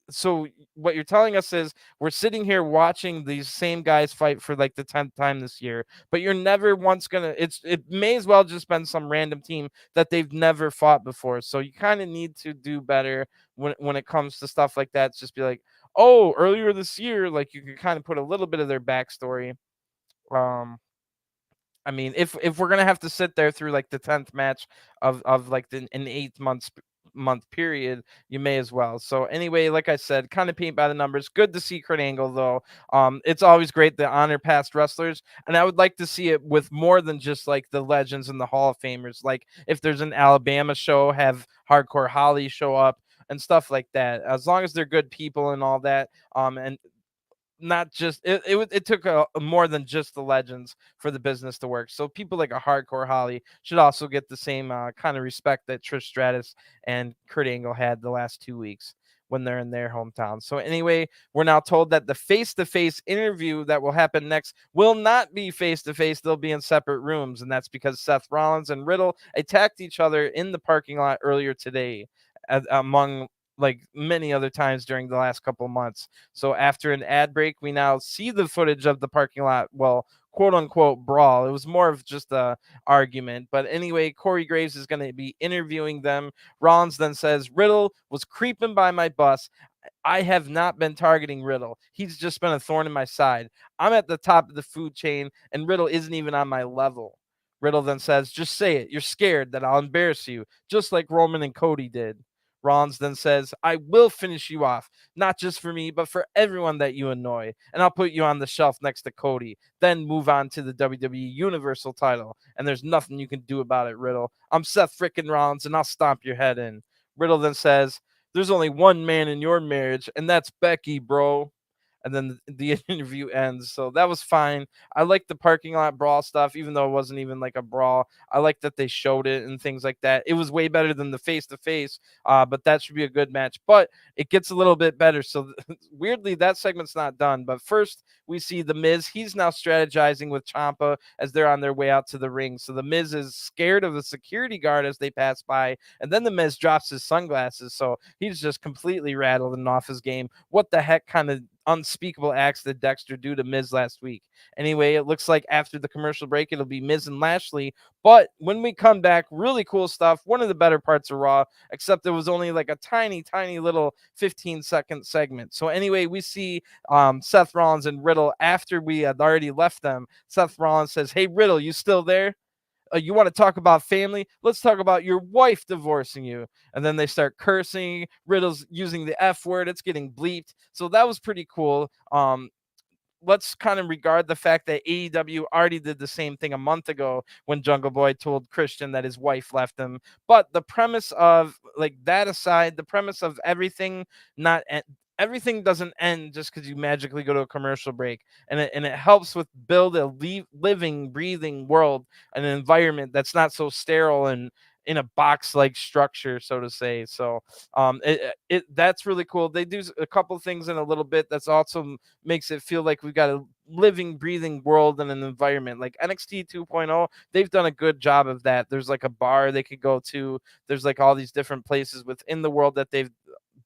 so what you're telling us is we're sitting here watching these same guys fight for like the 10th time this year, but you're never once gonna. It may as well just been some random team that they've never fought before. So you kind of need to do better when it comes to stuff like that. It's just be like, oh, earlier this year, like you can kind of put a little bit of their backstory. Um, I mean, if we're gonna have to sit there through like the 10th match of like an 8 month period, you may as well. So anyway, like I said, kind of paint by the numbers. Good to see Kurt Angle though. It's always great to honor past wrestlers, and I would like to see it with more than just like the legends and the Hall of Famers. Like if there's an Alabama show, have Hardcore Holly show up and stuff like that. As long as they're good people and all that. And not just it took more than just the legends for the business to work. So people like a hardcore Holly should also get the same kind of respect that Trish Stratus and Kurt Angle had the last 2 weeks when they're in their hometown. So anyway, we're now told that the face-to-face interview that will happen next will not be face-to-face. They'll be in separate rooms, and that's because Seth Rollins and Riddle attacked each other in the parking lot earlier today, among like many other times during the last couple months. So after an ad break, we now see the footage of the parking lot, well, quote unquote brawl. It was more of just a argument. But anyway, Corey Graves is going to be interviewing them. Rollins then says, Riddle was creeping by my bus. I have not been targeting Riddle. He's just been a thorn in my side. I'm at the top of the food chain, and Riddle isn't even on my level. Riddle then says, just say it. You're scared that I'll embarrass you, just like Roman and Cody did. Rollins then says, I will finish you off, not just for me, but for everyone that you annoy. And I'll put you on the shelf next to Cody, then move on to the WWE Universal title. And there's nothing you can do about it, Riddle. I'm Seth frickin' Rollins, and I'll stomp your head in. Riddle then says, there's only one man in your marriage, and that's Becky, bro. And then the interview ends. So that was fine. I like the parking lot brawl stuff, even though it wasn't even like a brawl. I like that they showed it and things like that. It was way better than the face-to-face, but that should be a good match. But it gets a little bit better. So weirdly, that segment's not done. But first, we see The Miz. He's now strategizing with Ciampa as they're on their way out to the ring. So The Miz is scared of the security guard as they pass by. And then The Miz drops his sunglasses. So he's just completely rattled and off his game. What the heck kind of unspeakable acts that Dexter do to Miz last week? Anyway, it looks like after the commercial break, it'll be Miz and Lashley. But when we come back, really cool stuff. One of the better parts of Raw, except it was only like a tiny, tiny little 15-second segment. So anyway, we see Seth Rollins and Riddle after we had already left them. Seth Rollins says, hey, Riddle, you still there? You want to talk about family? Let's talk about your wife divorcing you. And then they start cursing. Riddle's using the F word. It's getting bleeped. So that was pretty cool. Let's kind of regard the fact that AEW already did the same thing a month ago when Jungle Boy told Christian that his wife left him. But the premise of, like, that aside, the premise of everything not everything doesn't end just because you magically go to a commercial break, and it helps with build a living, breathing world, an environment that's not so sterile and in a box like structure, so to say. So that's really cool. They do a couple things in a little bit that's also makes it feel like we've got a living, breathing world and an environment. Like NXT 2.0, they've done a good job of that. There's like a bar they could go to. There's like all these different places within the world that they've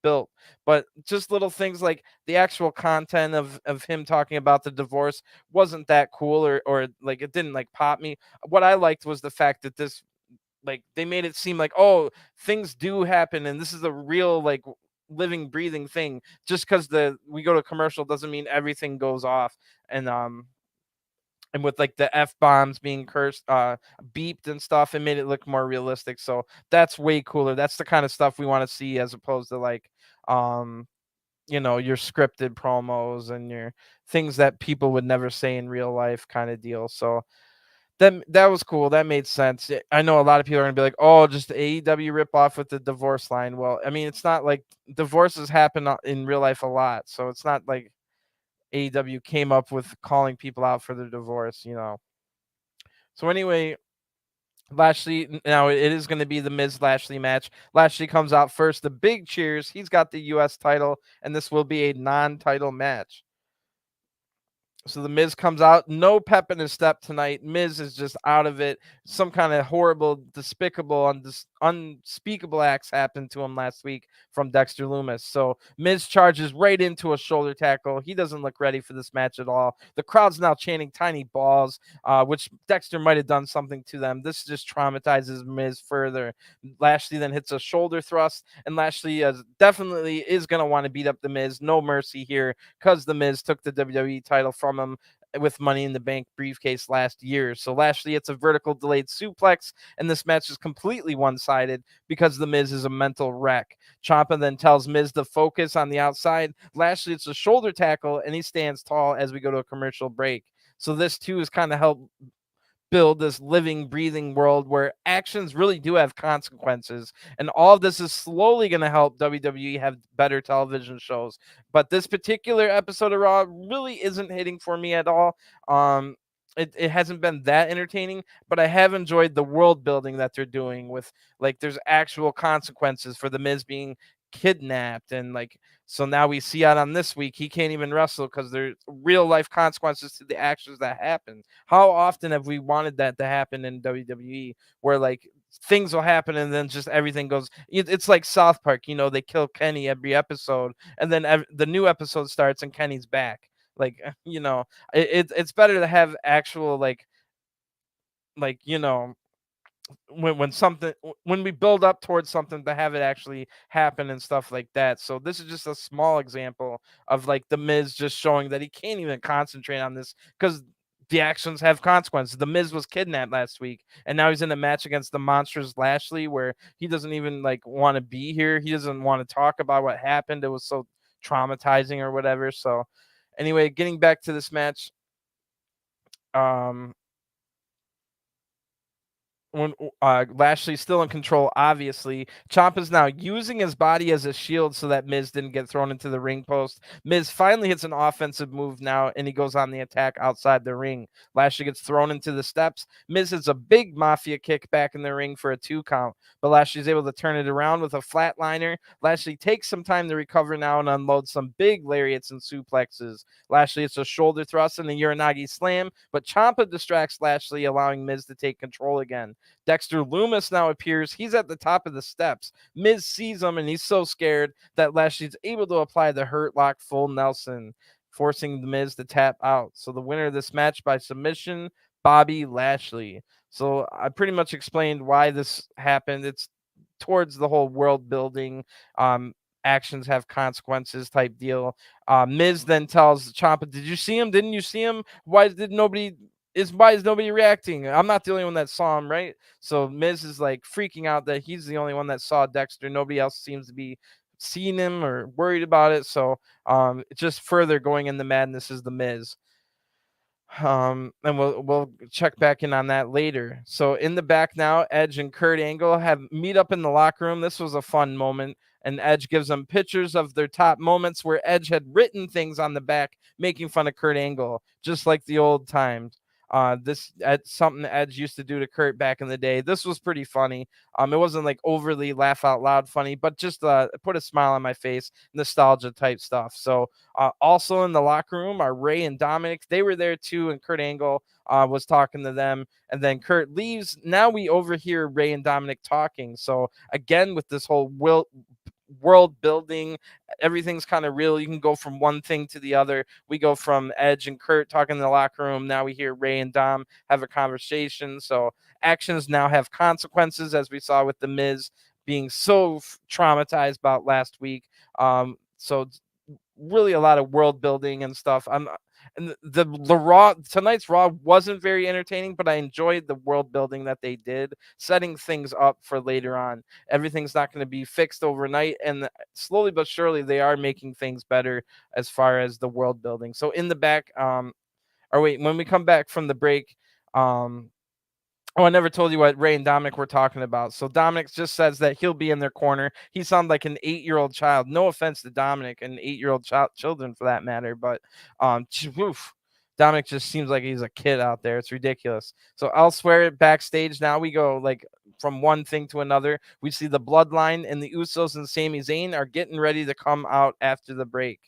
built. But just little things like the actual content of him talking about the divorce wasn't that cool, or like it didn't like pop me. What I liked was the fact that this, like, they made it seem like, oh, things do happen and this is a real, like, living, breathing thing. Just because we go to commercial doesn't mean everything goes off. And with like the F bombs being cursed, beeped and stuff, it made it look more realistic. So that's way cooler. That's the kind of stuff we want to see, as opposed to like, your scripted promos and your things that people would never say in real life kind of deal. So that was cool. That made sense. I know a lot of people are gonna be like, "Oh, just the AEW rip off with the divorce line." Well, I mean, it's not like divorces happen in real life a lot, so it's not like AEW came up with calling people out for their divorce. So anyway, Lashley, now it is going to be the Miz Lashley match. Lashley comes out first. The big cheers. He's got the U.S. title, and this will be a non-title match. So the Miz comes out, no pep in his step tonight. Miz is just out of it. Some kind of horrible, despicable, unspeakable acts happened to him last week from Dexter Lumis. So Miz charges right into a shoulder tackle. He doesn't look ready for this match at all. The crowd's now chanting tiny balls, which Dexter might have done something to them. This just traumatizes Miz further. Lashley then hits a shoulder thrust, and Lashley definitely is going to want to beat up the Miz. No mercy here, because the Miz took the WWE title from him with Money in the Bank briefcase last year. So Lashley hits a vertical delayed suplex, and this match is completely one-sided because the Miz is a mental wreck. Ciampa then tells Miz to focus on the outside. Lashley hits a shoulder tackle, and he stands tall as we go to a commercial break. So this too is kind of helped build this living, breathing world where actions really do have consequences. And all of this is slowly going to help WWE have better television shows. But this particular episode of Raw really isn't hitting for me at all. It hasn't been that entertaining, but I have enjoyed the world building that they're doing with, like, there's actual consequences for the Miz being kidnapped, and like, so now we see out on this week he can't even wrestle because there's real life consequences to the actions that happen. How often have we wanted that to happen in WWE, where like things will happen and then just everything goes, it's like South Park, they kill Kenny every episode, and then the new episode starts and Kenny's back. Like, it's better to have actual, like when we build up towards something, to have it actually happen and stuff like that. So this is just a small example of like the Miz just showing that he can't even concentrate on this because the actions have consequences. The Miz was kidnapped last week, and now he's in a match against the monstrous Lashley where he doesn't even like want to be here. He doesn't want to talk about what happened. It was so traumatizing or whatever. So anyway, getting back to this match, um when Lashley's still in control, obviously. Ciampa's now using his body as a shield so that Miz didn't get thrown into the ring post. Miz finally hits an offensive move now, and he goes on the attack outside the ring. Lashley gets thrown into the steps. Miz hits a big Mafia kick back in the ring for a 2 count, but Lashley's able to turn it around with a flatliner. Lashley takes some time to recover now and unloads some big lariats and suplexes. Lashley hits a shoulder thrust and a Uranagi slam, but Ciampa distracts Lashley, allowing Miz to take control again. Dexter Lumis now appears. He's at the top of the steps. Miz sees him, and he's so scared that Lashley's able to apply the Hurt Lock full Nelson, forcing the Miz to tap out. So the winner of this match by submission, Bobby Lashley. So I pretty much explained why this happened. It's towards the whole world building, actions have consequences type deal. Miz then tells Ciampa, "Did you see him? Didn't you see him? Why is nobody reacting? I'm not the only one that saw him, right?" So Miz is like freaking out that he's the only one that saw Dexter. Nobody else seems to be seeing him or worried about it. So just further going in the madness is the Miz. And we'll check back in on that later. So in the back now, Edge and Kurt Angle have meet up in the locker room. This was a fun moment, and Edge gives them pictures of their top moments where Edge had written things on the back making fun of Kurt Angle, just like the old times. This something Edge used to do to Kurt back in the day. This was pretty funny. It wasn't like overly laugh out loud funny, but just put a smile on my face, nostalgia type stuff. So also in the locker room are Ray and Dominic. They were there too, and Kurt Angle was talking to them. And then Kurt leaves. Now we overhear Ray and Dominic talking. So again, with this whole world building, everything's kind of real. You can go from one thing to the other. We go from Edge and Kurt talking in the locker room. Now we hear Ray and Dom have a conversation. So actions now have consequences, as we saw with the Miz being so traumatized about last week. So really a lot of world building and stuff. And the Raw, tonight's Raw wasn't very entertaining, but I enjoyed the world building that they did, setting things up for later on. Everything's not going to be fixed overnight, and slowly but surely they are making things better as far as the world building. So in the back, when we come back from the break, oh, I never told you what Ray and Dominic were talking about. So Dominic just says that he'll be in their corner. He sounds like an 8-year-old child. No offense to Dominic and 8-year-old children for that matter, but Dominic just seems like he's a kid out there. It's ridiculous. So elsewhere backstage now we go like from one thing to another. We see the Bloodline and the Usos and Sami Zayn are getting ready to come out after the break.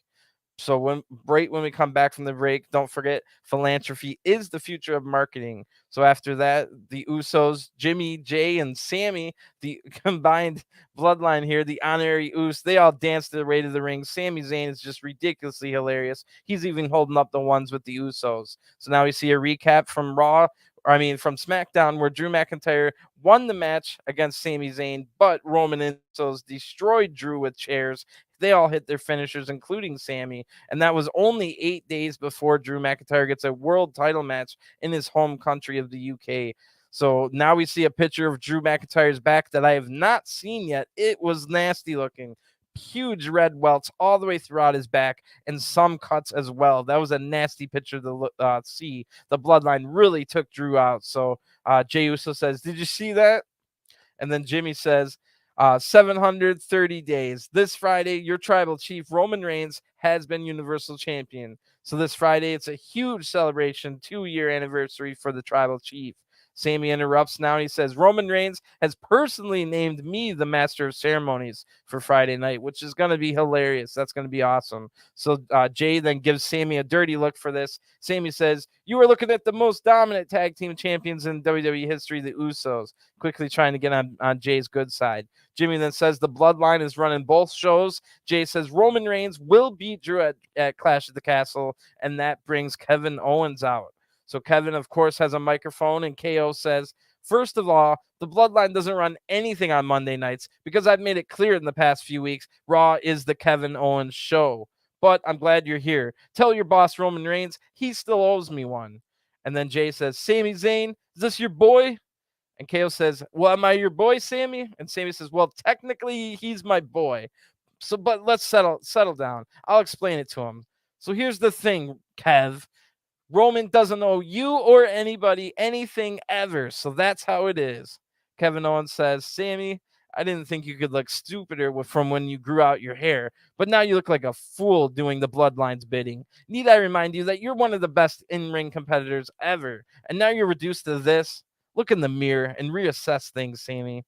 So when we come back from the break, don't forget philanthropy is the future of marketing. So after that, the Usos, Jimmy, Jay, and Sami, the combined bloodline here, the honorary Us, they all dance their way to the ring. Sami Zayn is just ridiculously hilarious. He's even holding up the ones with the Usos. So now we see a recap from from SmackDown, where Drew McIntyre won the match against Sami Zayn, but Roman and Usos destroyed Drew with chairs. They all hit their finishers, including Sami, and that was only 8 days before Drew McIntyre gets a world title match in his home country of the UK. So now we see a picture of Drew McIntyre's back that I have not seen yet. It was nasty looking. huge red welts all the way throughout his back and some cuts as well. That was a nasty picture to see. The Bloodline really took Drew out. So Jey Uso says, "Did you see that?" And then Jimmy says, 730 days. This Friday, your tribal chief, Roman Reigns, has been Universal Champion. So this Friday, it's a huge celebration, 2-year anniversary for the tribal chief. Sami interrupts now. And he says, Roman Reigns has personally named me the master of ceremonies for Friday night, which is going to be hilarious. That's going to be awesome. So Jay then gives Sami a dirty look for this. Sami says, you are looking at the most dominant tag team champions in WWE history, the Usos, quickly trying to get on Jay's good side. Jimmy then says the Bloodline is running both shows. Jay says Roman Reigns will beat Drew at Clash at the Castle, and that brings Kevin Owens out. So Kevin, of course, has a microphone, and KO says, first of all, the Bloodline doesn't run anything on Monday nights because I've made it clear in the past few weeks, Raw is the Kevin Owens show. But I'm glad you're here. Tell your boss, Roman Reigns, he still owes me one. And then Jay says, Sami Zayn, is this your boy? And KO says, well, am I your boy, Sami? And Sami says, well, technically, he's my boy. So, but let's settle down. I'll explain it to him. So here's the thing, Kev. Roman doesn't owe you or anybody anything ever. So that's how it is. Kevin Owens says, Sami, I didn't think you could look stupider from when you grew out your hair, but now you look like a fool doing the Bloodline's bidding. Need I remind you that you're one of the best in-ring competitors ever, and now you're reduced to this? Look in the mirror and reassess things, Sami.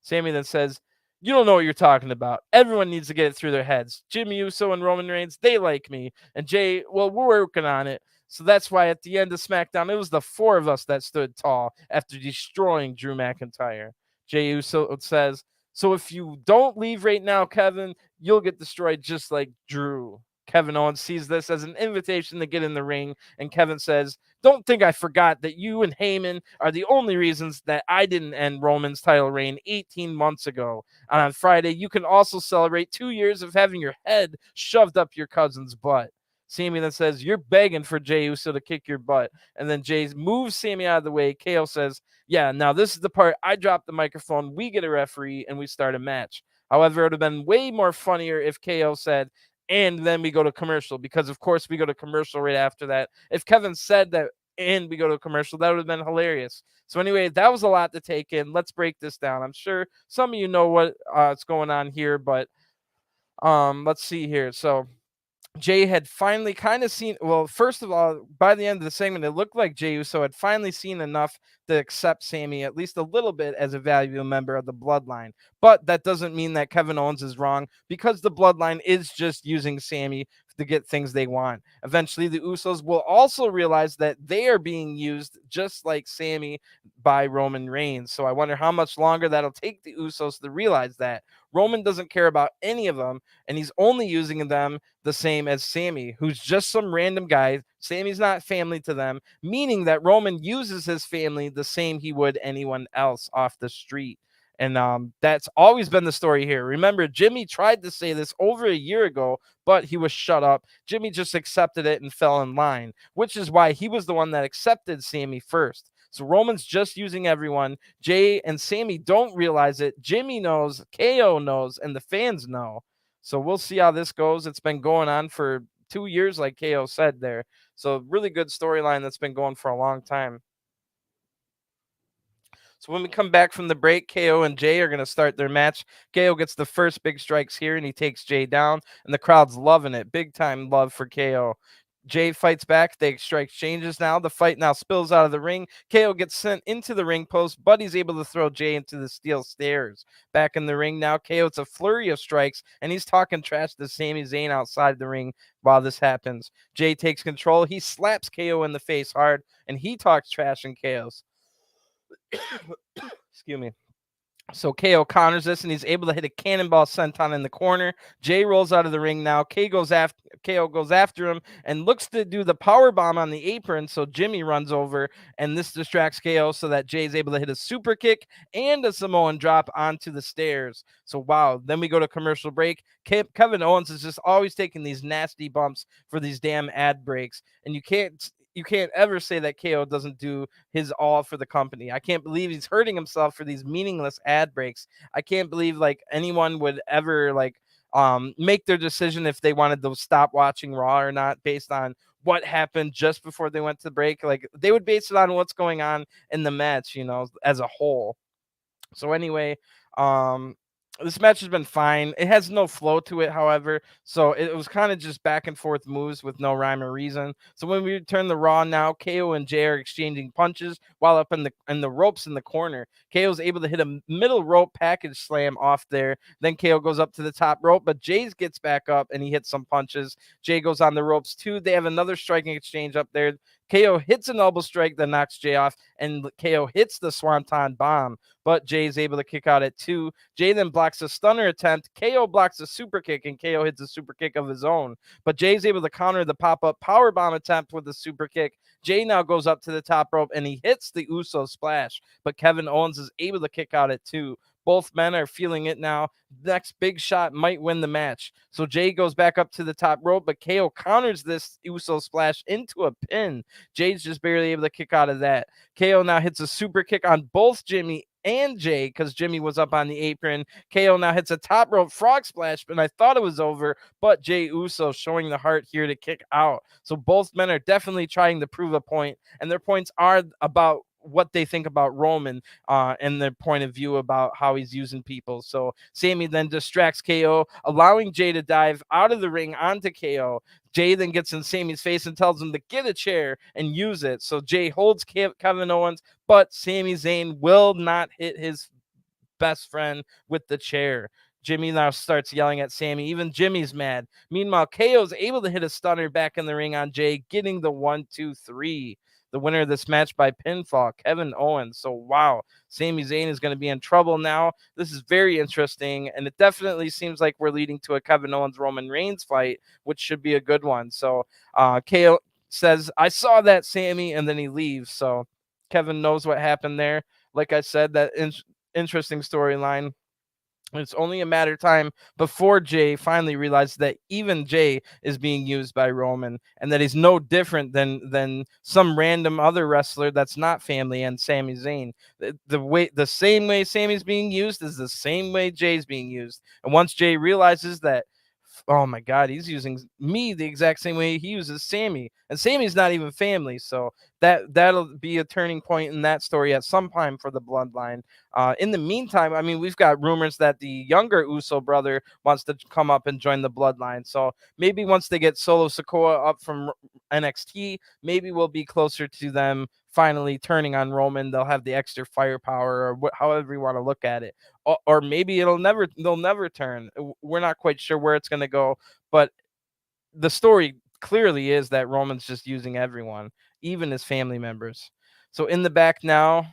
Sami then says, you don't know what you're talking about. Everyone needs to get it through their heads. Jimmy Uso and Roman Reigns, they like me. And Jay, well, we're working on it. So that's why at the end of SmackDown, it was the 4 of us that stood tall after destroying Drew McIntyre. Jey Uso says, so if you don't leave right now, Kevin, you'll get destroyed just like Drew. Kevin Owens sees this as an invitation to get in the ring, and Kevin says, don't think I forgot that you and Heyman are the only reasons that I didn't end Roman's title reign 18 months ago. And on Friday, you can also celebrate 2 years of having your head shoved up your cousin's butt. Sami then says, you're begging for Jey Uso to kick your butt. And then Jay moves Sami out of the way. KO says, yeah, now this is the part I drop the microphone, we get a referee, and we start a match. However, it would have been way more funnier if KO said, and then we go to commercial, because of course we go to commercial right after that. If Kevin said that and we go to commercial, that would have been hilarious. So anyway, that was a lot to take in. Let's break this down. I'm sure some of you know what's going on here, but let's see here. So Jay had finally kind of seen, well, first of all, by the end of the segment, it looked like Jey Uso had finally seen enough to accept Sami at least a little bit as a valuable member of the Bloodline. But that doesn't mean that Kevin Owens is wrong, because the Bloodline is just using Sami to get things they want. Eventually, the Usos will also realize that they are being used just like Sami by Roman Reigns. So I wonder how much longer that'll take the Usos to realize that. Roman doesn't care about any of them, and he's only using them the same as Sami, who's just some random guy. Sami's not family to them, meaning that Roman uses his family the same he would anyone else off the street. And that's always been the story here. Remember, Jimmy tried to say this over a year ago, but he was shut up. Jimmy just accepted it and fell in line, which is why he was the one that accepted Sami first. So Roman's just using everyone. Jay and Sami don't realize it. Jimmy knows, KO knows, and the fans know. So we'll see how this goes. It's been going on for 2 years, like KO said there. So really good storyline that's been going for a long time. So when we come back from the break, KO and Jay are going to start their match. KO gets the first big strikes here, and he takes Jay down, and the crowd's loving it. Big time love for KO. Jay fights back. They strike exchanges now. The fight now spills out of the ring. KO gets sent into the ring post, but he's able to throw Jay into the steel stairs. Back in the ring now, KO, it's a flurry of strikes, and he's talking trash to Sami Zayn outside the ring while this happens. Jay takes control. He slaps KO in the face hard, and he talks trash in KO's. Excuse me. So KO counters this, and he's able to hit a cannonball senton in the corner. Jay rolls out of the ring now. KO goes after him and looks to do the power bomb on the apron. So Jimmy runs over, and this distracts KO so that Jay's able to hit a super kick and a Samoan drop onto the stairs. So wow. Then we go to commercial break. Kevin Owens is just always taking these nasty bumps for these damn ad breaks, and you can't ever say that KO doesn't do his all for the company. I can't believe he's hurting himself for these meaningless ad breaks. I can't believe like anyone would ever like make their decision if they wanted to stop watching Raw or not based on what happened just before they went to break. Like, they would base it on what's going on in the match, as a whole. So anyway, um, this match has been fine. It has no flow to it, however, so it was kind of just back and forth moves with no rhyme or reason. So when we return to Raw now, KO and Jay are exchanging punches while up in the ropes in the corner. KO's able to hit a middle rope package slam off there. Then KO goes up to the top rope, but Jay gets back up and he hits some punches. Jay goes on the ropes too. They have another striking exchange up there. KO hits an elbow strike that knocks Jay off, and KO hits the Swanton bomb, but Jay's able to kick out at 2. Jay then blocks a stunner attempt. KO blocks a super kick, and KO hits a super kick of his own. But Jay's able to counter the pop-up powerbomb attempt with a super kick. Jay now goes up to the top rope, and he hits the Usos splash, but Kevin Owens is able to kick out at 2. Both men are feeling it now. Next big shot might win the match. So Jay goes back up to the top rope, but KO counters this Uso splash into a pin. Jay's just barely able to kick out of that. KO now hits a super kick on both Jimmy and Jay because Jimmy was up on the apron. KO now hits a top rope frog splash, and I thought it was over, but Jay Uso showing the heart here to kick out. So both men are definitely trying to prove a point, and their points are about what they think about Roman and their point of view about how he's using people. So Sami then distracts KO, allowing Jay to dive out of the ring onto KO. Jay then gets in Sami's face and tells him to get a chair and use it. So Jay holds Kevin Owens, but Sami Zayn will not hit his best friend with the chair. Jimmy now starts yelling at Sami. Even Jimmy's mad. Meanwhile, KO's able to hit a stunner back in the ring on Jay, getting the 1-2-3. The winner of this match by pinfall, Kevin Owens. So, wow, Sami Zayn is going to be in trouble now. This is very interesting, and it definitely seems like we're leading to a Kevin Owens-Roman Reigns fight, which should be a good one. So, KO says, I saw that, Sami, and then he leaves. So, Kevin knows what happened there. Like I said, that interesting storyline. It's only a matter of time before Jay finally realizes that even Jay is being used by Roman and that he's no different than some random other wrestler that's not family and Sami Zayn. The same way Sami's being used is the same way Jay's being used. And once Jay realizes that, oh my God, he's using me the exact same way he uses Sami, and Sami's not even family. So that'll be a turning point in that story at some time for the Bloodline. In the meantime, I mean, we've got rumors that the younger Uso brother wants to come up and join the Bloodline. So maybe once they get Solo Sikoa up from NXT, maybe we'll be closer to them finally turning on Roman. They'll have the extra firepower, or however you want to look at it. Or maybe they'll never turn. We're not quite sure where it's going to go, but the story clearly is that Roman's just using everyone, even his family members. So in the back now,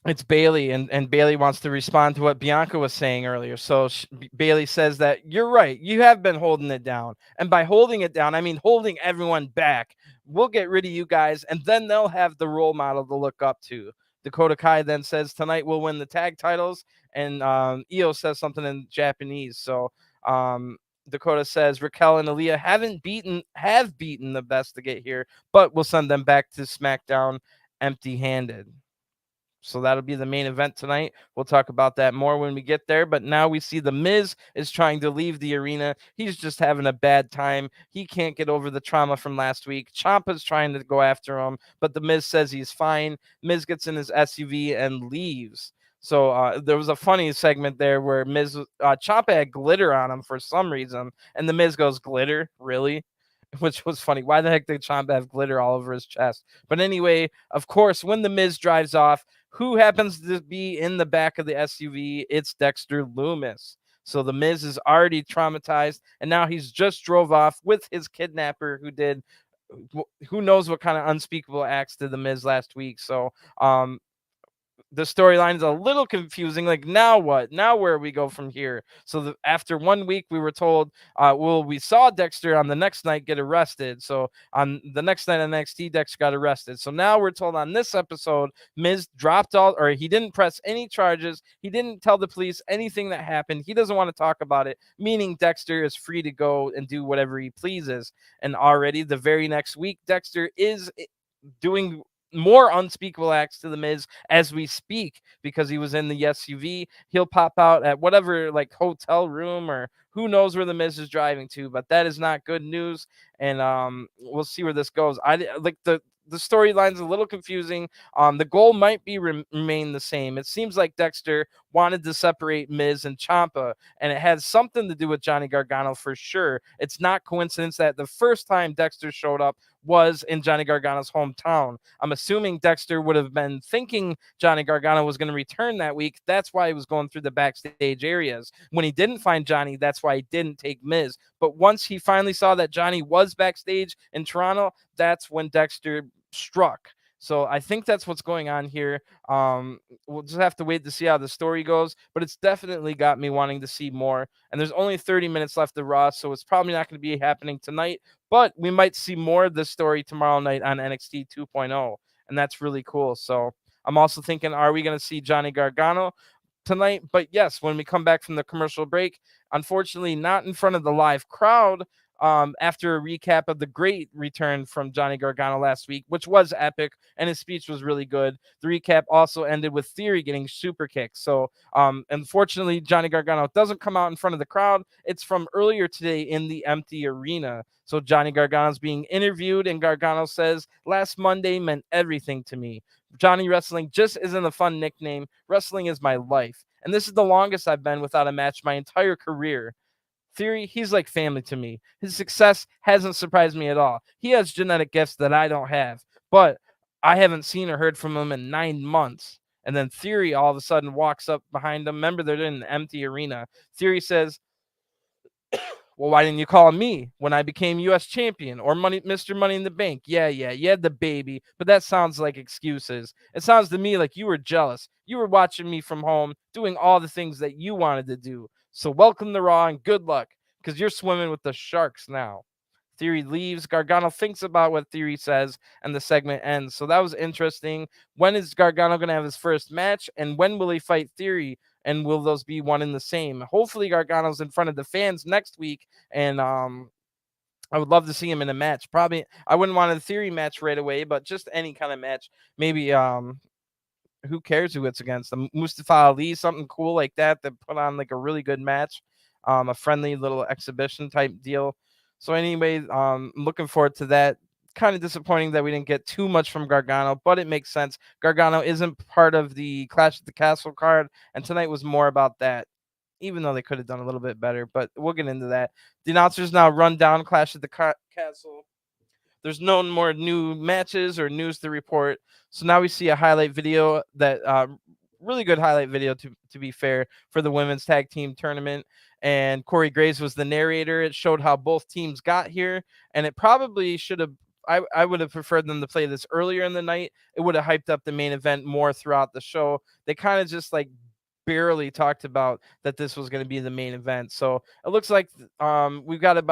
it's Bailey, and Bailey wants to respond to what Bianca was saying earlier. So Bailey says that you're right. You have been holding it down. And by holding it down, I mean holding everyone back. We'll get rid of you guys, and then they'll have the role model to look up to. Dakota Kai then says tonight we'll win the tag titles, and Io says something in Japanese. So Dakota says Raquel and Aliyah have beaten the best to get here, but we'll send them back to SmackDown empty-handed. So that'll be the main event tonight. We'll talk about that more when we get there. But now we see The Miz is trying to leave the arena. He's just having a bad time. He can't get over the trauma from last week. Ciampa's trying to go after him, but The Miz says he's fine. Miz gets in his SUV and leaves. So there was a funny segment there where Ciampa had glitter on him for some reason, and The Miz goes, glitter? Really? Which was funny. Why the heck did Ciampa have glitter all over his chest? But anyway, of course, when The Miz drives off, who happens to be in the back of the SUV? It's Dexter Lumis. So The Miz is already traumatized, and now he's just drove off with his kidnapper who knows what kind of unspeakable acts to The Miz last week. So the storyline is a little confusing. Like, now what? Now where we go from here? So after 1 week, we were told, we saw Dexter on the next night get arrested. So on the next night on NXT, Dexter got arrested. So now we're told on this episode, Miz dropped he didn't press any charges. He didn't tell the police anything that happened. He doesn't want to talk about it, meaning Dexter is free to go and do whatever he pleases. And already the very next week, Dexter is doing more unspeakable acts to the Miz as we speak, because he was in the SUV. He'll pop out at whatever like hotel room, or who knows where the Miz is driving to, but that is not good news. And we'll see where this goes. I like the storyline's a little confusing. The goal might be remain the same. It seems like Dexter wanted to separate Miz and Ciampa, and it has something to do with Johnny Gargano for sure. It's not coincidence that the first time Dexter showed up was in Johnny Gargano's hometown. I'm assuming Dexter would have been thinking Johnny Gargano was going to return that week. That's why he was going through the backstage areas. When he didn't find Johnny, that's why he didn't take Miz. But once he finally saw that Johnny was backstage in Toronto, that's when Dexter struck. So I think that's what's going on here. We'll just have to wait to see how the story goes, but it's definitely got me wanting to see more. And there's only 30 minutes left of Raw, so it's probably not going to be happening tonight, but we might see more of this story tomorrow night on NXT 2.0, and that's really cool. So I'm also thinking, are we going to see Johnny Gargano tonight? But yes, when we come back from the commercial break, unfortunately not in front of the live crowd, after a recap of the great return from Johnny Gargano last week, which was epic, and his speech was really good. The recap also ended with Theory getting super kicked. So, unfortunately, Johnny Gargano doesn't come out in front of the crowd. It's from earlier today in the empty arena. So Johnny Gargano's being interviewed, and Gargano says, "Last Monday meant everything to me. Johnny Wrestling just isn't a fun nickname. Wrestling is my life. And this is the longest I've been without a match my entire career. Theory, he's like family to me. His success hasn't surprised me at all. He has genetic gifts that I don't have, but I haven't seen or heard from him in 9 months." And then Theory all of a sudden walks up behind him. Remember, they're in an empty arena. Theory says, "Well, why didn't you call me when I became U.S. champion or Mr. Money in the Bank? Yeah, you had the baby, but that sounds like excuses. It sounds to me like you were jealous. You were watching me from home, doing all the things that you wanted to do. So welcome to Raw and good luck, because you're swimming with the sharks now." Theory leaves. Gargano thinks about what Theory says, and the segment ends. So that was interesting. When is Gargano going to have his first match, and when will he fight Theory? And will those be one and the same? Hopefully, Gargano's in front of the fans next week, and I would love to see him in a match. Probably, I wouldn't want a Theory match right away, but just any kind of match. Maybe who cares who it's against? Mustafa Ali, something cool like that put on like a really good match, a friendly little exhibition type deal. So anyway, looking forward to that. Kind of disappointing that we didn't get too much from Gargano, but it makes sense. Gargano isn't part of the Clash at the Castle card, and tonight was more about that, even though they could have done a little bit better, but we'll get into that. The announcers now run down Clash at the Castle. There's no more new matches or news to report. So now we see a highlight video that really good highlight video to be fair, for the women's tag team tournament. And Corey Graves was the narrator. It showed how both teams got here, and it probably should have. I would have preferred them to play this earlier in the night. It would have hyped up the main event more throughout the show. They kind of just like barely talked about that this was going to be the main event. So it looks like we've got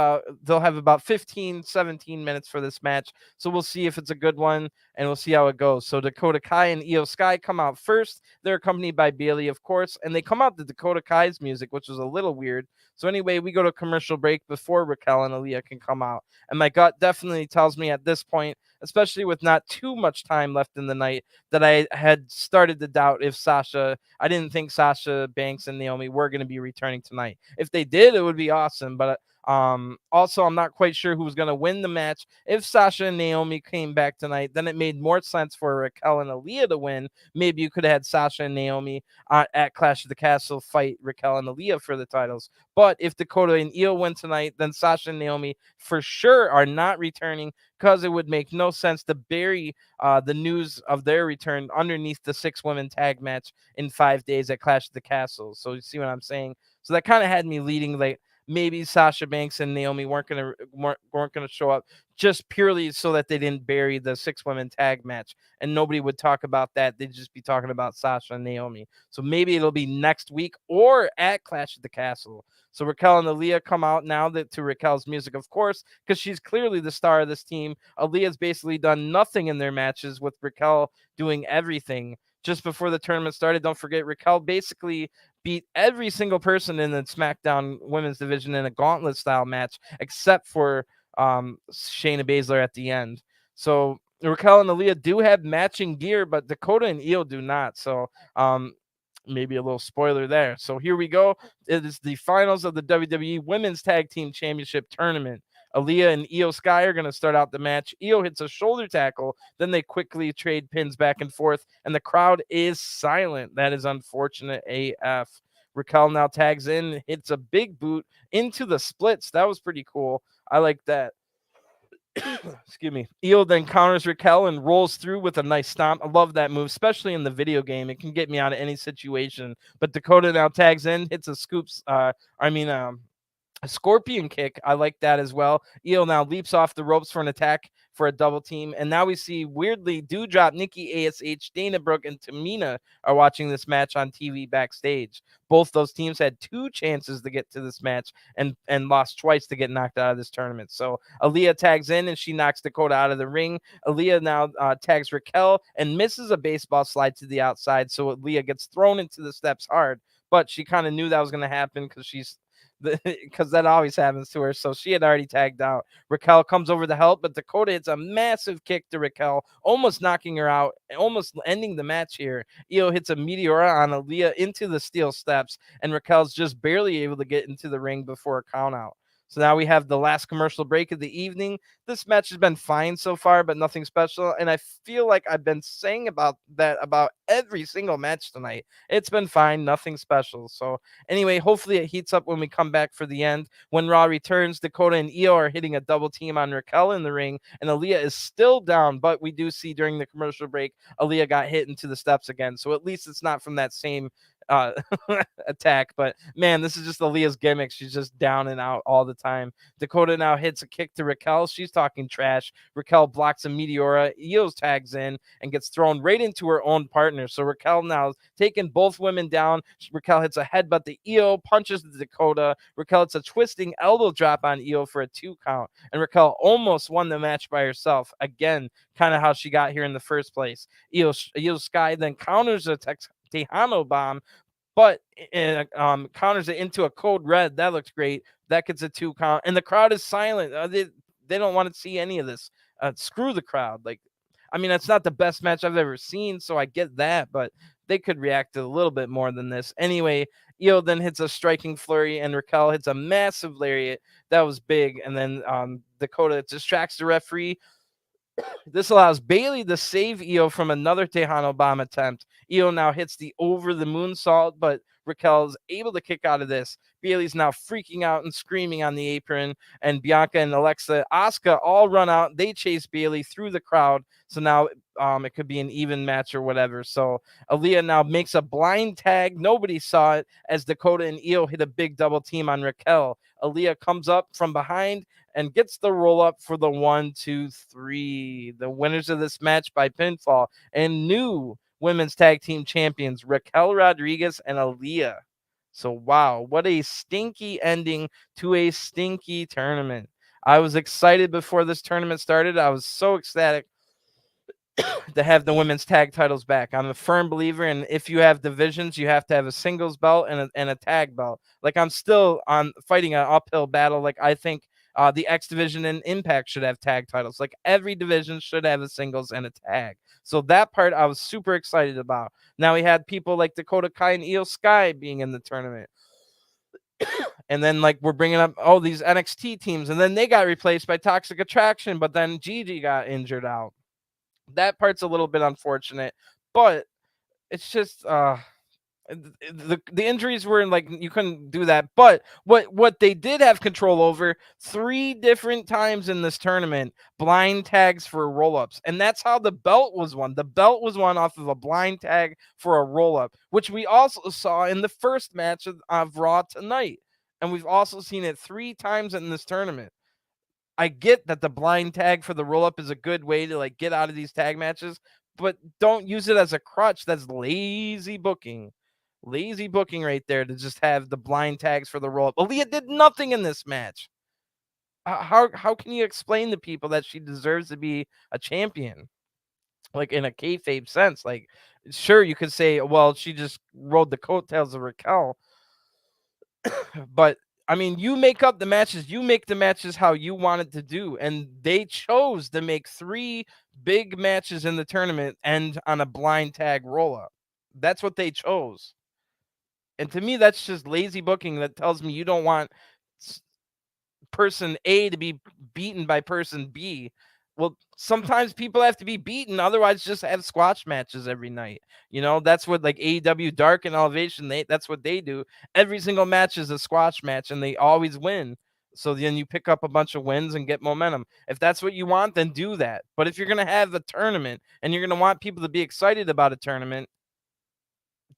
they'll have about 15-17 minutes for this match. So we'll see if it's a good one, and we'll see how it goes. So Dakota Kai and Io Sky come out first. They're accompanied by Bailey, of course, and they come out to Dakota Kai's music, which was a little weird. So anyway, we go to commercial break before Raquel and Aliyah can come out. And my gut definitely tells me at this point, especially with not too much time left in the night, that I had started to doubt if I didn't think Sasha Banks and Naomi were going to be returning tonight. If they did, it would be awesome. But also, I'm not quite sure who was going to win the match. If Sasha and Naomi came back tonight, then it made more sense for Raquel and Aliyah to win. Maybe you could have had Sasha and Naomi at Clash of the Castle fight Raquel and Aliyah for the titles. But if Dakota and Io win tonight, then Sasha and Naomi for sure are not returning, because it would make no sense to bury the news of their return underneath the 6 women tag match in 5 days at Clash of the Castle. So you see what I'm saying? So that kind of had me leading like maybe Sasha Banks and Naomi weren't gonna show up just purely so that they didn't bury the 6 women tag match, and nobody would talk about that. They'd just be talking about Sasha and Naomi. So maybe it'll be next week or at Clash of the Castle. So Raquel and Aliyah come out now to Raquel's music, of course, because she's clearly the star of this team. Aliyah's basically done nothing in their matches, with Raquel doing everything. Just before the tournament started, don't forget, Raquel basically beat every single person in the SmackDown women's division in a gauntlet style match, except for Shayna Baszler at the end. So Raquel and Aliyah do have matching gear, but Dakota and Io do not. So maybe a little spoiler there. So here we go. It is the finals of the WWE Women's Tag Team Championship Tournament. Aliyah and Io Sky are going to start out the match. Io hits a shoulder tackle. Then they quickly trade pins back and forth, and the crowd is silent. That is unfortunate AF. Raquel now tags in, hits a big boot into the splits. That was pretty cool. I like that. Excuse me. Io then counters Raquel and rolls through with a nice stomp. I love that move, especially in the video game. It can get me out of any situation. But Dakota now tags in, hits a scoops. A scorpion kick. I like that as well. Io now leaps off the ropes for an attack for a double team. And now we see weirdly Dewdrop, Nikki ASH, Dana Brooke, and Tamina are watching this match on TV backstage. Both those teams had 2 chances to get to this match and lost twice to get knocked out of this tournament. So Aliyah tags in and she knocks Dakota out of the ring. Aliyah now tags Raquel and misses a baseball slide to the outside. So Aliyah gets thrown into the steps hard. But she kind of knew that was going to happen because that always happens to her. So she had already tagged out. Raquel comes over to help, but Dakota hits a massive kick to Raquel, almost knocking her out, almost ending the match here. Io hits a Meteora on Aliyah into the steel steps, and Raquel's just barely able to get into the ring before a count out. So now we have the last commercial break of the evening. This match has been fine so far, but nothing special. And I feel like I've been saying about every single match tonight. It's been fine, nothing special. So anyway, hopefully it heats up when we come back for the end. When Raw returns, Dakota and Io are hitting a double team on Raquel in the ring, and Aliyah is still down, but we do see during the commercial break, Aliyah got hit into the steps again. So at least it's not from that same uh attack. But man, this is just Aliyah's gimmick. She's just down and out all the time. Dakota now hits a kick to Raquel. She's talking trash. Raquel blocks a Meteora. Io tags in and gets thrown right into her own partner. So Raquel now taking both women down. Raquel hits a headbutt to Io, punches the Dakota. Raquel hits a twisting elbow drop on Io for a 2 count. And Raquel almost won the match by herself. Again, kind of how she got here in the first place. Io Sky then counters a Tejano bomb, but counters it into a code red. That looks great. That gets a 2 count, and the crowd is silent. They don't want to see any of this. Screw the crowd. Like, I mean, that's not the best match I've ever seen, so I get that, but they could react to a little bit more than this. Anyway, Io then hits a striking flurry, and Raquel hits a massive lariat. That was big, and then Dakota distracts the referee. This allows Bailey to save Io from another Tejano bomb attempt. Io now hits the over the moonsault, but Raquel is able to kick out of this. Bailey's now freaking out and screaming on the apron, and Bianca and Asuka all run out. They chase Bailey through the crowd. So now it could be an even match or whatever. So Aliyah now makes a blind tag. Nobody saw it as Dakota and Io hit a big double team on Raquel. Aliyah comes up from behind and gets the roll up for the 1, 2, 3. The winners of this match by pinfall and new women's tag team champions, Raquel Rodriguez and Aliyah. So, wow, what a stinky ending to a stinky tournament. I was excited before this tournament started. I was so ecstatic to have the women's tag titles back. I'm a firm believer in if you have divisions, you have to have a singles belt and a tag belt. Like, I'm still on fighting an uphill battle. Like, I think the X division and Impact should have tag titles. Like, every division should have a singles and a tag. So that part I was super excited about. Now we had people like Dakota Kai and Io Sky being in the tournament. And then, like, we're bringing up these NXT teams, and then they got replaced by Toxic Attraction, but then Gigi got injured out. That part's a little bit unfortunate, but it's just the injuries were like you couldn't do that. But what they did have control over 3 different times in this tournament, blind tags for roll-ups, and that's how the belt was won. The belt was won off of a blind tag for a roll-up, which we also saw in the first match of Raw tonight, and we've also seen it 3 times in this tournament. I get that the blind tag for the roll up is a good way to like get out of these tag matches, but don't use it as a crutch. That's lazy booking. Lazy booking right there to just have the blind tags for the roll up. Aliyah did nothing in this match. How can you explain to people that she deserves to be a champion? Like, in a kayfabe sense, like, sure, you could say, well, she just rode the coattails of Raquel, but I mean, you make up the matches. You make the matches how you want it to do. And they chose to make 3 big matches in the tournament end on a blind tag roll-up. That's what they chose. And to me, that's just lazy booking. That tells me you don't want person A to be beaten by person B. Well, sometimes people have to be beaten. Otherwise, just have squash matches every night. That's what like AEW Dark and Elevation, that's what they do. Every single match is a squash match, and they always win. So then you pick up a bunch of wins and get momentum. If that's what you want, then do that. But if you're going to have a tournament and you're going to want people to be excited about a tournament,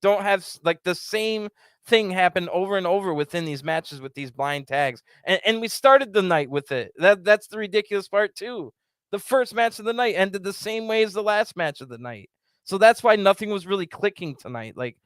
don't have like the same thing happen over and over within these matches with these blind tags. And we started the night with it. That's the ridiculous part too. The first match of the night ended the same way as the last match of the night. So that's why nothing was really clicking tonight. Like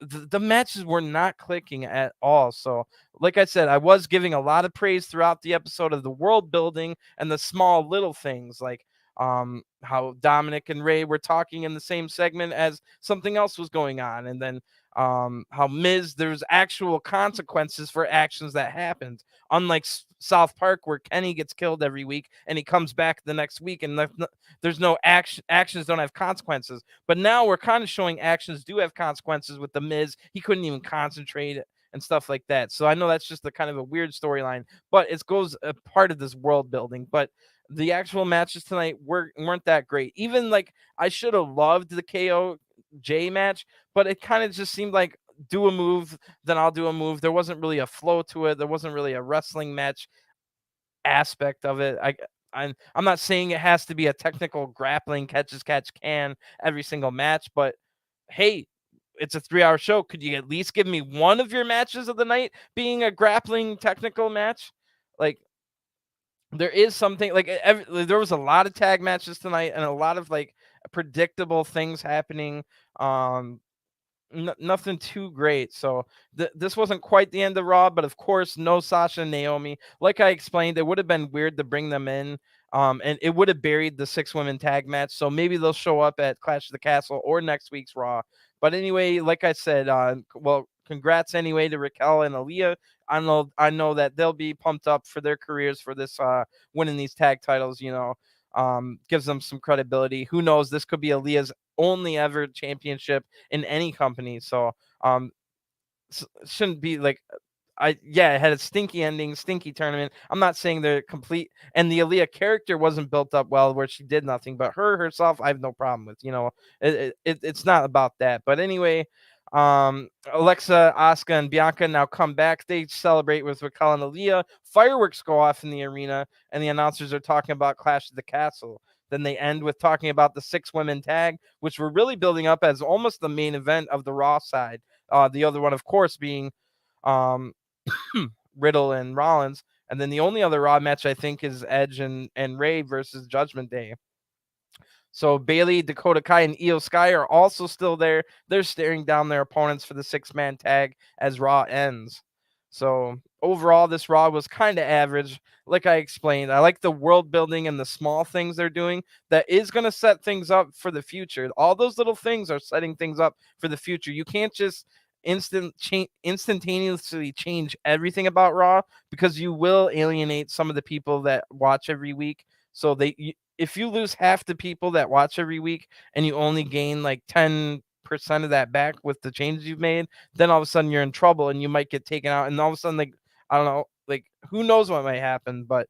the matches were not clicking at all. So like I said, I was giving a lot of praise throughout the episode of the world building and the small little things, like how Dominic and Ray were talking in the same segment as something else was going on, and then how Miz, there's actual consequences for actions that happened, unlike South Park, where Kenny gets killed every week and he comes back the next week and there's no actions don't have consequences. But now we're kind of showing actions do have consequences with the Miz. He couldn't even concentrate and stuff like that. So I know that's just a kind of a weird storyline, but it goes a part of this world building. But the actual matches tonight weren't that great. Even like I should have loved the KOJ match, but it kind of just seemed like do a move, then I'll do a move. There wasn't really a flow to it. There wasn't really a wrestling match aspect of it. I'm not saying it has to be a technical grappling catch as catch can every single match, but hey, it's a 3-hour show. Could you at least give me one of your matches of the night being a grappling technical match? Like, there is something like there was a lot of tag matches tonight and a lot of like predictable things happening. Nothing too great. So this wasn't quite the end of Raw, but of course, no Sasha and Naomi. Like I explained, it would have been weird to bring them in, and it would have buried the 6-women tag match. So maybe they'll show up at Clash of the Castle or next week's Raw. But anyway, like I said, well, congrats anyway to Raquel and Aliyah. I know that they'll be pumped up for their careers for this winning these tag titles. Gives them some credibility. Who knows? This could be Aliyah's only ever championship in any company. So shouldn't be like it had a stinky ending, stinky tournament. I'm not saying they're complete, and the Aliyah character wasn't built up well where she did nothing, but herself I have no problem with. It's not about that. But anyway, Alexa, Asuka, and Bianca now come back. They celebrate with Raquel and Aliyah. Fireworks go off in the arena, and the announcers are talking about Clash of the Castle. Then they end with talking about the 6-women tag, which we're really building up as almost the main event of the Raw side. The other one, of course, being Riddle and Rollins. And then the only other Raw match I think is Edge and Ray versus Judgment Day. So Bayley, Dakota Kai, and Io Sky are also still there. They're staring down their opponents for the 6-man tag as Raw ends. So overall, this Raw was kind of average. Like I explained, I like the world building and the small things they're doing. That is going to set things up for the future. All those little things are setting things up for the future. You can't just instantaneously change everything about Raw, because you will alienate some of the people that watch every week. So if you lose half the people that watch every week and you only gain like 10% of that back with the changes you've made, then all of a sudden you're in trouble and you might get taken out. And all of a sudden, like, I don't know, like who knows what might happen, but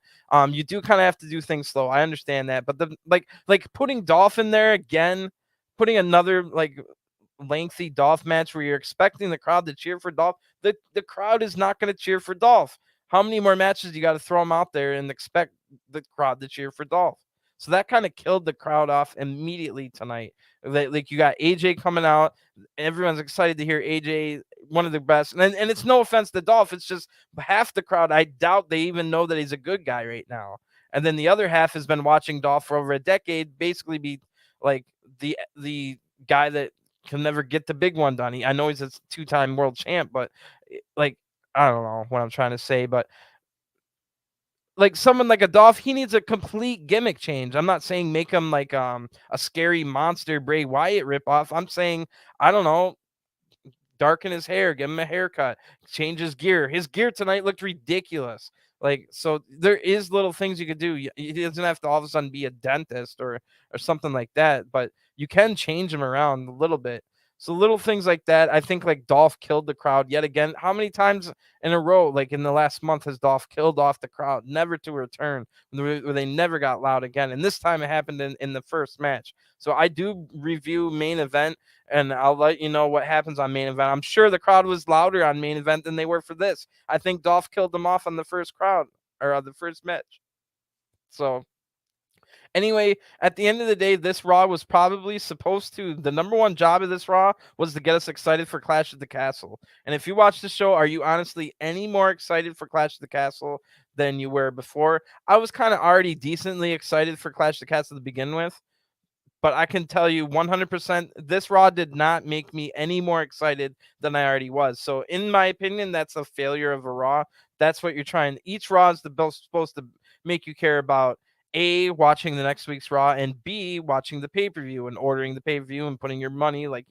you do kind of have to do things slow. I understand that, but the like putting Dolph in there again, putting another like lengthy Dolph match where you're expecting the crowd to cheer for Dolph, the crowd is not going to cheer for Dolph. How many more matches you got to throw them out there and expect the crowd to cheer for Dolph? So that kind of killed the crowd off immediately tonight. Like you got AJ coming out. Everyone's excited to hear AJ, one of the best. And it's no offense to Dolph. It's just half the crowd, I doubt they even know that he's a good guy right now. And then the other half has been watching Dolph for over a decade, basically be like the guy that can never get the big one done. I know he's a 2-time world champ, but like, I don't know what I'm trying to say, but like someone like a Dolph, he needs a complete gimmick change. I'm not saying make him like a scary monster Bray Wyatt ripoff. I'm saying, I don't know, darken his hair, give him a haircut, change his gear. His gear tonight looked ridiculous. Like, so there is little things you could do. He doesn't have to all of a sudden be a dentist or something like that, but you can change him around a little bit. So little things like that. I think like Dolph killed the crowd yet again. How many times in a row, like in the last month, has Dolph killed off the crowd, never to return, where they never got loud again? And this time it happened in the first match. So I do review main event, and I'll let you know what happens on main event. I'm sure the crowd was louder on main event than they were for this. I think Dolph killed them off on the first crowd or on the first match. So anyway, at the end of the day, this Raw was probably supposed to, the number one job of this Raw was to get us excited for Clash of the Castle. And if you watch the show, are you honestly any more excited for Clash of the Castle than you were before? I was kind of already decently excited for Clash of the Castle to begin with, but I can tell you 100% this Raw did not make me any more excited than I already was. So in my opinion, that's a failure of a Raw. That's what you're trying. Each Raw is supposed to make you care about A, watching the next week's Raw, and B, watching the pay-per-view and ordering the pay-per-view and putting your money, like,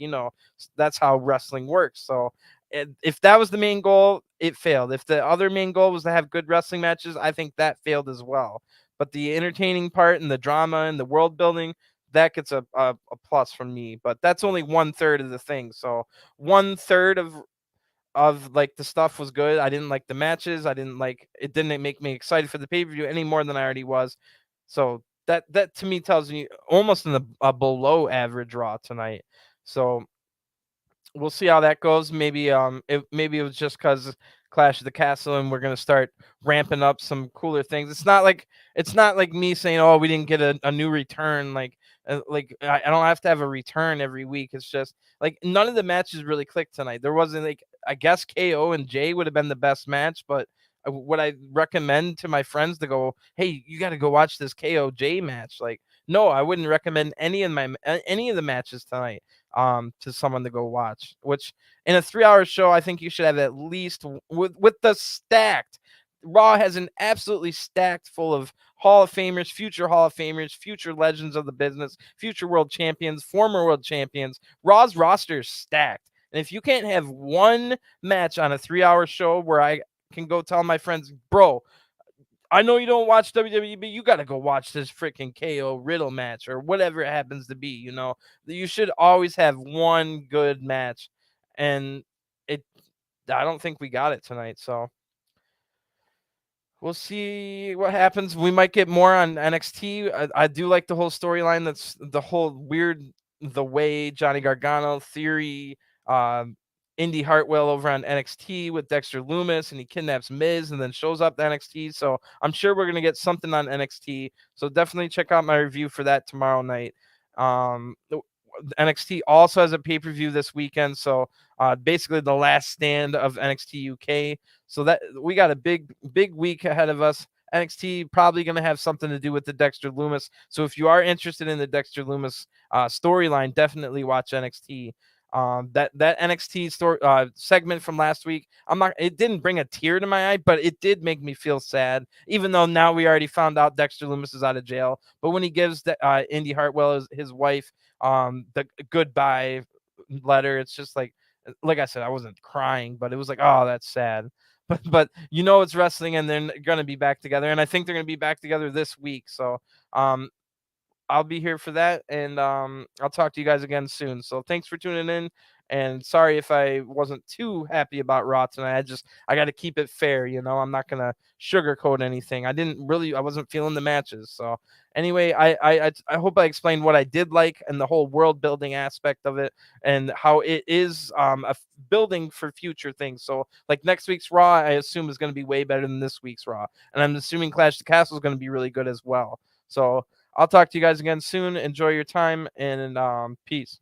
that's how wrestling works. So if that was the main goal, it failed. If the other main goal was to have good wrestling matches, I think that failed as well. But the entertaining part and the drama and the world building, that gets a plus from me. But that's only 1/3 of the thing. So 1/3 of like the stuff was good. I didn't like the matches. It didn't make me excited for the pay-per-view any more than I already was. So that to me tells me almost in a below average Raw tonight. So we'll see how that goes. Maybe it was just because Clash of the Castle, and we're gonna start ramping up some cooler things. It's not like me saying, oh, we didn't get a new return. I don't have to have a return every week. It's just like none of the matches really clicked tonight. There wasn't, like, I guess KO and Jay would have been the best match, but would I recommend to my friends to go, hey, you got to go watch this KO Jay match? Like, no, I wouldn't recommend any of the matches tonight to someone to go watch. Which in a 3-hour show, I think you should have at least with the stacked. Raw has an absolutely stacked full of Hall of Famers, future legends of the business, future world champions, former world champions. Raw's roster is stacked. And if you can't have one match on a 3-hour show where I can go tell my friends, bro, I know you don't watch WWE, but you got to go watch this freaking KO Riddle match or whatever it happens to be. You should always have one good match. And I don't think we got it tonight. So we'll see what happens. We might get more on NXT. I do like the whole storyline. That's the whole weird, the way Johnny Gargano theory, Indy Hartwell over on NXT with Dexter Lumis, and he kidnaps Miz and then shows up to NXT. So I'm sure we're going to get something on NXT. So definitely check out my review for that tomorrow night. NXT also has a pay-per-view this weekend. So basically the last stand of NXT UK. So that we got a big week ahead of us. NXT probably going to have something to do with the Dexter Lumis. So if you are interested in the Dexter Lumis storyline, definitely watch NXT. That NXT story segment from last week, it didn't bring a tear to my eye, but it did make me feel sad, even though now we already found out Dexter Lumis is out of jail. But when he gives Indy Hartwell, his wife, the goodbye letter, it's just like I said, I wasn't crying, but it was like, oh, that's sad. But it's wrestling, and they're gonna be back together, and I think they're gonna be back together this week. So I'll be here for that, and I'll talk to you guys again soon. So thanks for tuning in, and sorry if I wasn't too happy about Raw tonight. I got to keep it fair, I'm not gonna sugarcoat anything. I wasn't feeling the matches. So anyway, I hope I explained what I did like and the whole world building aspect of it, and how it is a building for future things. So like next week's Raw, I assume is going to be way better than this week's Raw, and I'm assuming Clash of the Castle is going to be really good as well. So I'll talk to you guys again soon. Enjoy your time, and peace.